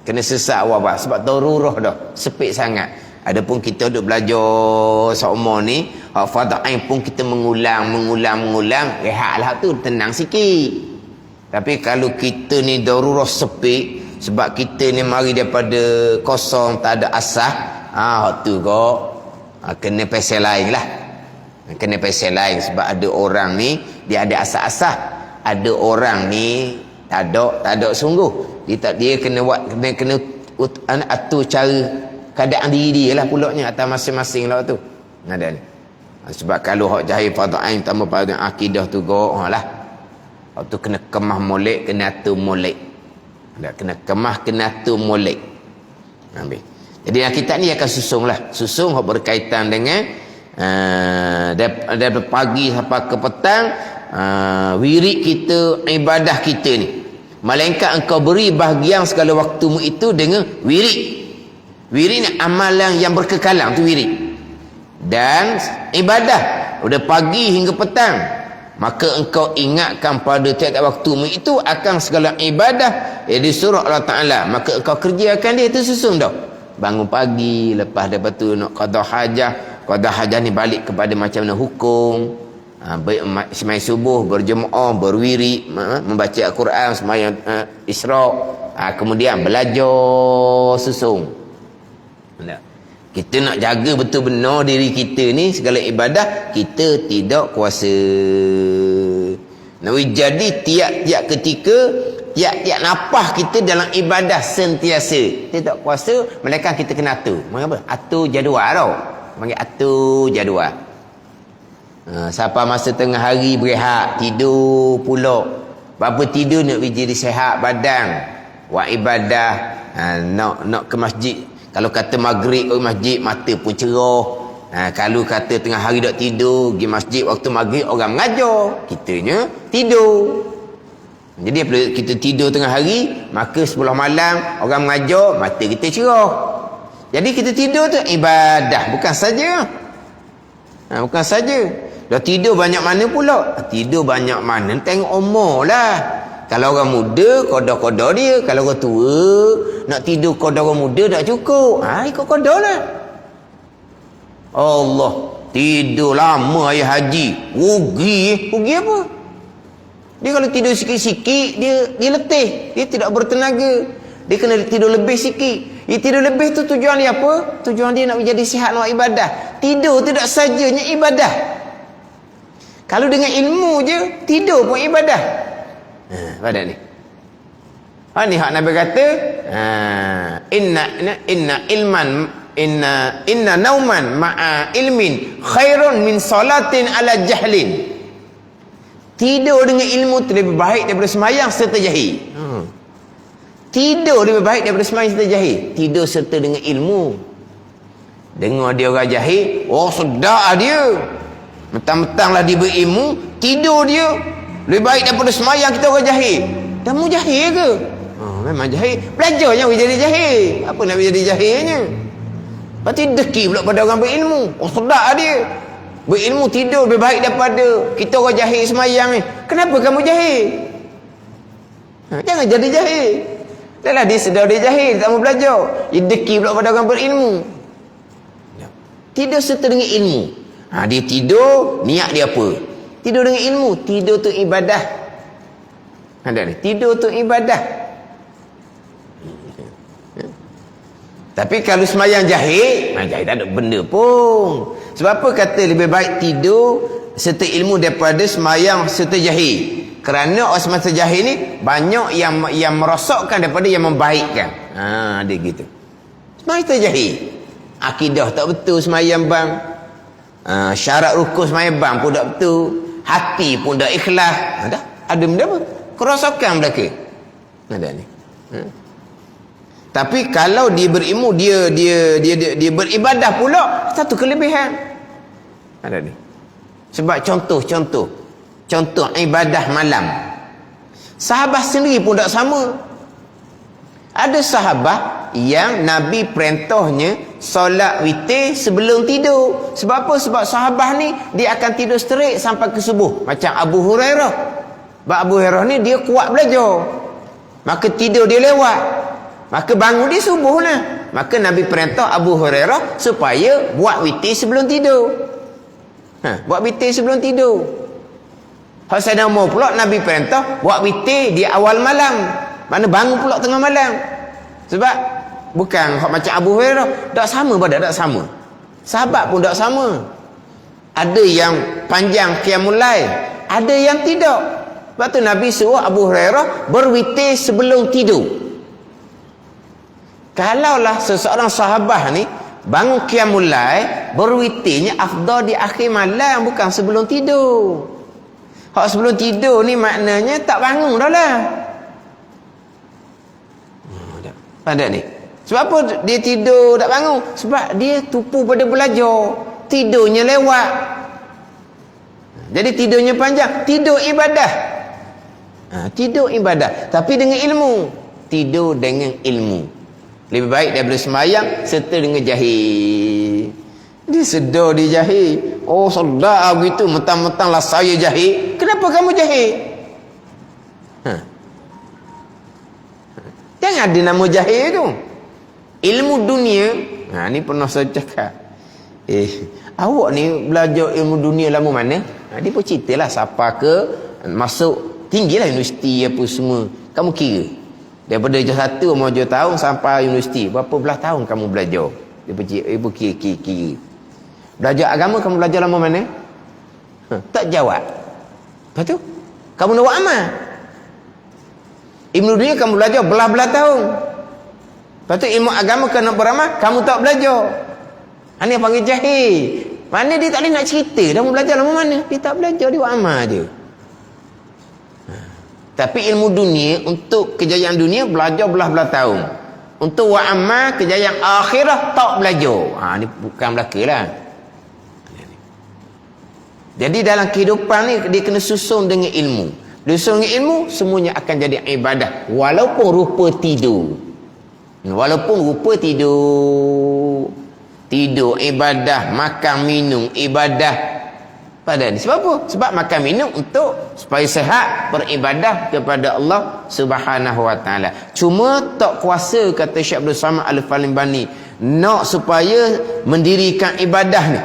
kena selesai awal-awal sebab darurah dah, sepit sangat. Adapun kita duk belajar seumur ni, fardu ain pun kita mengulang, rehatlah tu, tenang sikit. Tapi kalau kita ni darurah sepit, sebab kita ni mari daripada kosong, tak ada asas, tu kok kena pesel lain lah. Kena pesel lain sebab ada orang ni dia ada asas-asas, ada orang ni tak ada sungguh. Dia kena buat, kena atur cara keadaan diri dia lah pulaknya atas masing-masing lah tu. Ada ni. Sebab kalau hak jahil fardu ain tambah fardu akidah tu lah. Hak tu kena kemah molek, kena atur molek. Kena kemah, kena atur molek. Ambil. Jadi kitab ni akan susung hak berkaitan dengan daripada pagi sampai ke petang, wirid kita, ibadah kita ni. Melainkan engkau beri bahagian segala waktumu itu dengan wirid. Wirid ni amalan yang berkekalan tu wirid. Dan ibadah udah pagi hingga petang, maka engkau ingatkan pada tiap-tiap waktumu itu akan segala ibadah yang disuruh Allah Ta'ala, maka engkau kerjakan dia. Itu susun dah. Bangun pagi, lepas daripada tu nak qada hajah. Qada hajah ni balik kepada macam mana hukum, sembahyang subuh, berjemaah, berwirid, membaca Al-Quran, sembahyang Isra', kemudian belajar susung. Kita nak jaga betul benar diri kita ni, segala ibadah kita tidak kuasa. Jadi tiap-tiap ketika, tiap-tiap napah kita dalam ibadah sentiasa kita tak kuasa, melainkan kita kena atur. Mengapa? Atur jadual tau. Panggil atur jadual. Siapa masa tengah hari berehat, tidur pula. Berapa tidur nak jadi sihat badan, buat ibadah, nak ke masjid. Kalau kata maghrib ke masjid, mata pun cerah. Kalau kata tengah hari tak tidur, pergi masjid waktu maghrib, orang mengajar, kitanya tidur. Jadi apabila kita tidur tengah hari, maka 10 malam orang mengajar, mata kita cerah. Jadi kita tidur tu ibadah, bukan saja. Bukan saja. Dah tidur banyak mana pula? Tidur banyak mana tengok umur lah. Kalau orang muda, koda-koda dia. Kalau orang tua, nak tidur koda orang muda tak cukup. Ikut koda lah. Allah, tidur lama ayah haji. Rugi apa? Dia kalau tidur sikit-sikit, dia letih. Dia tidak bertenaga. Dia kena tidur lebih sikit. Dia tidur lebih tu tujuan dia apa? Tujuan dia nak menjadi sihat, nak ibadah. Tidur tidak sajanya ibadah. Kalau dengan ilmu je, tidur pun ibadah. Pada ni. Ni hak Nabi kata, inna nauman ma'a ilmin khairun min salatin ala jahlin. Tidur dengan ilmu tu lebih baik daripada sembahyang serta jahil. Tidur lebih baik daripada sembahyang serta jahil. Tidur serta dengan ilmu. Dengar dia orang jahil, sedap dia. Mentang-mentang lah dia berilmu, tidur dia lebih baik daripada sembahyang kita orang jahil. Dah mu jahil ke? Memang jahil. Belajar yang jadi jahil. Apa nak jadi jahilnya? Lepas tu deki pula pada orang berilmu. Sedap dia. Berilmu tidur lebih baik daripada kita orang jahil sembahyang ni. Kenapa kamu jahil? Jangan jadi jahil. Dah lah dia sedar dia jahil, tak mau belajar. Dia deki pula pada orang berilmu. Tidur serta dengan ilmu. Dia tidur, niat dia apa? Tidur dengan ilmu. Tidur tu ibadah. Ada ni. Tidur tu ibadah. Tapi kalau sembahyang jahil, jahil tak ada benda pun. Sebab apa kata lebih baik tidur serta ilmu daripada sembahyang serta jahil? Kerana orang semasa jahil ni banyak yang merosakkan daripada yang membaikkan. Dia gitu. Sembahyang serta jahil, akidah tak betul sembahyang bang. Syarat rukun sembahyang bang pun tak betul. Hati pun dah ikhlas. Ada benda apa? Kerosakan belaka. Ada ni. Tapi kalau dia berilmu, dia beribadah pula, satu kelebihan. Ada ni. Sebab contoh ibadah malam. Sahabat sendiri pun tak sama. Ada sahabat yang Nabi perintahnya solat witir sebelum tidur. Sebab apa? Sebab sahabat ni dia akan tidur straight sampai ke subuh. Macam Abu Hurairah. Sebab Abu Hurairah ni dia kuat belajar. Maka tidur dia lewat. Maka bangun dia subuh lah. Maka Nabi perintah Abu Hurairah supaya buat witir sebelum tidur. Buat witir sebelum tidur. Hak Sayyidina Umar pula Nabi perintah buat witir di awal malam. Mana bangun pula tengah malam. Sebab bukan hak macam Abu Hurairah, tak sama pada tak sama. Sahabat pun tak sama. Ada yang panjang qiyamul lail, ada yang tidak. Sebab tu Nabi suruh Abu Hurairah berwitir sebelum tidur. Kalaulah seseorang sahabat ni bangun qiyamul lail, berwitirnya afdal di akhir malam, bukan sebelum tidur. Hak sebelum tidur ni maknanya tak bangun dah lah. Ada ni. Sebab apa dia tidur tak bangun? Sebab dia tupu pada belajar. Tidurnya lewat. Jadi tidurnya panjang. Tidur ibadah. Tidur ibadah. Tapi dengan ilmu. Tidur dengan ilmu. Lebih baik daripada sembahyang serta dengan jahil. Dia sedar dia jahil. Oh, sedar begitu. Mentang-mentang lah saya jahil. Kenapa kamu jahil? Jangan ada nama jahil tu. Ilmu dunia, ni pernah saya cakap. Awak ni belajar ilmu dunia lama mana? Dia pun ceritalah siapa ke masuk tinggilah universiti apa semua. Kamu kira daripada darjah 1 mau 2 tahun sampai universiti, berapa belas tahun kamu belajar? Dia pun kira. Belajar agama kamu belajar lama mana? Tak jawab. Lepas tu kamu nak buat amal. Ilmu dunia kamu belajar belah-belah tahun. Lepas tu ilmu agama kena beramal, kamu tak belajar. Ini yang panggil jahil. Mana dia tak boleh nak cerita. Kamu belajar lama mana? Dia tak belajar, dia buat amal je. Tapi ilmu dunia, untuk kejayaan dunia, belajar belah-belah tahun. Untuk buat amal, kejayaan akhirah, tak belajar. Ini bukan belaka lah. Jadi dalam kehidupan ni, dia kena susun dengan ilmu. Susun dengan ilmu, semuanya akan jadi ibadah. Walaupun rupa tidur. Tidur ibadah, makan minum ibadah. Pada ni sebab apa? Sebab makan minum untuk supaya sehat, beribadah kepada Allah Subhanahu wa taala. Cuma tak kuasa, kata Syekh Abdul Samad Al-Falimbani, nak supaya mendirikan ibadah ni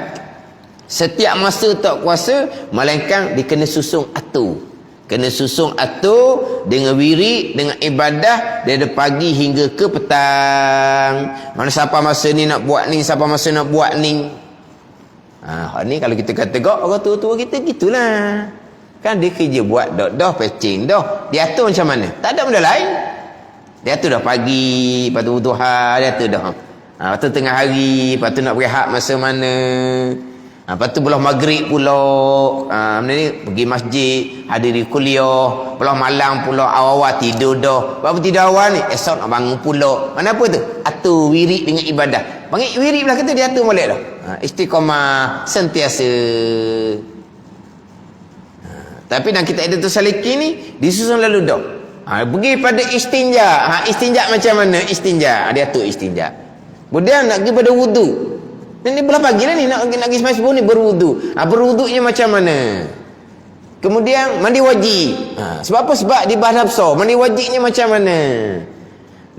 setiap masa tak kuasa, melainkan dia kena susung atur. Kena susung atur dengan wirid, dengan ibadah dari pagi hingga ke petang. Mana siapa masa ni nak buat ni, siapa masa nak buat ni. Ni kalau kita kata orang tua-tua kita gitulah. Kan dia kerja buat dah patching dah. Dia atur macam mana? Tak ada benda lain. Dia atur dah pagi, lepas tu duha, dia atur dah. Lepas tu tengah hari, lepas tu nak berehat masa mana. Lepas tu belah maghrib pula, ni pergi masjid, hadiri kuliah, belah malam pula awal-awal tidur dah. Berapa tidur awal ni? Esok nak bangun pula. Mana apa tu? Atur wirid dengan ibadah. Panggil wirid belah kata dia atur balik dah. Istiqamah sentiasa. Tapi dalam kitab Hidayatul Salikin ni disusun lalu dah. Pergi pada istinja. Istinja macam mana? Istinja. Dia atur istinja. Kemudian nak pergi pada wudu. Ni belah pagi lah ni nak pergi semai subuh ni berwudu. Berwudunya macam mana? Kemudian mandi wajib. Sebab apa? Sebab di bahasa besar mandi wajibnya macam mana?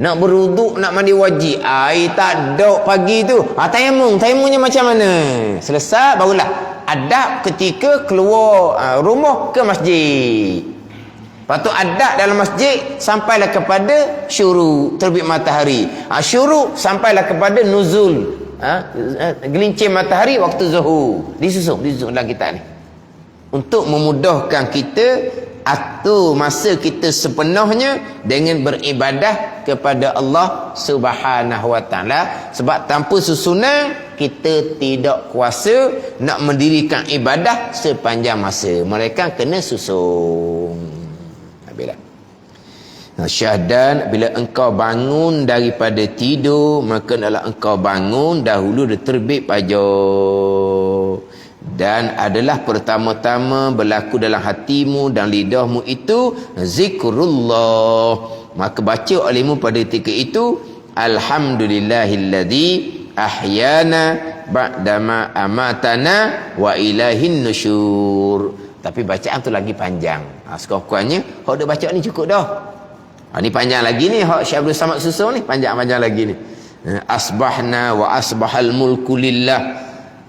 Nak berwudu, nak mandi wajib. Air tak ada pagi tu. Tayamumnya macam mana? Selesai barulah adab ketika keluar rumah ke masjid. Lepas tu adab dalam masjid sampailah kepada syuruk, terbit matahari. Syuruk sampailah kepada nuzul, gelincir matahari waktu zuhur. Disusun dalam kitab ni untuk memudahkan kita atur masa kita sepenuhnya dengan beribadah kepada Allah Subhanahu wa taala. Sebab tanpa susunan kita tidak kuasa nak mendirikan ibadah sepanjang masa. Mereka kena susun. Habislah. Syahdan, bila engkau bangun daripada tidur, maka adalah engkau bangun dahulu dah terbit fajar. Dan adalah pertama-tama berlaku dalam hatimu dan lidahmu itu zikrullah. Maka baca olehmu pada ketika itu, alhamdulillahilladzi ahyana ba'dama amatana wa ilahin nusyur. Tapi bacaan tu lagi panjang. Sekurang-kurangnya hak dia baca ni cukup dah. Ni panjang lagi ni, hak Syekh Abdul Samad susun ni panjang-panjang lagi ni. Asbahna wa asbahal mulku lillah.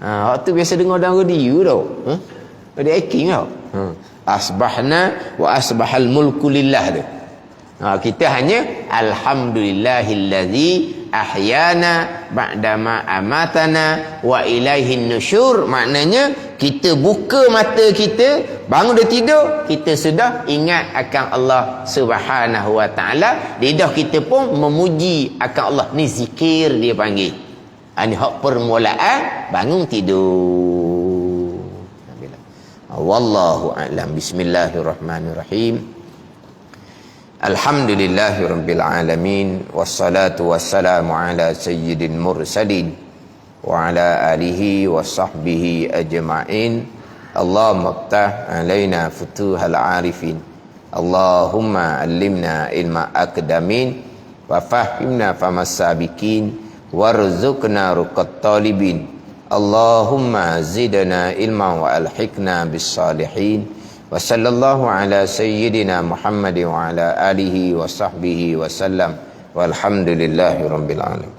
Hak tu biasa dengar dalam radio tau. Radio acting tau. Asbahna wa asbahal mulku lillah tu. Kita hanya alhamdulillahillazi ahyana ba'dama amatana wa ilaihin nusyur. Maknanya kita buka mata kita, bangun dari tidur, kita sudah ingat akan Allah Subhanahu wa taala. Lidah kita pun memuji akan Allah. Ni zikir dia panggil. Ini hak permulaan bangun tidur. Wallahu a'lam. Bismillahirrahmanirrahim. Alhamdulillahirabbil alamin, wassalatu wassalamu ala sayyidil mursalin wa ala alihi wa sahbihi ajma'in. Allahumma iftah alaina futuhal arifin, Allahumma allimna ilma aqdamin, wa fahimna famas sabiqin, warzuqna ruqat talibin. Allahumma zidna ilma wa alhiqna bis salihin. Wa sallallahu ala sayyidina Muhammad wa ala alihi wa sahbihi wa sallam. Walhamdulillahi rabbil alamin.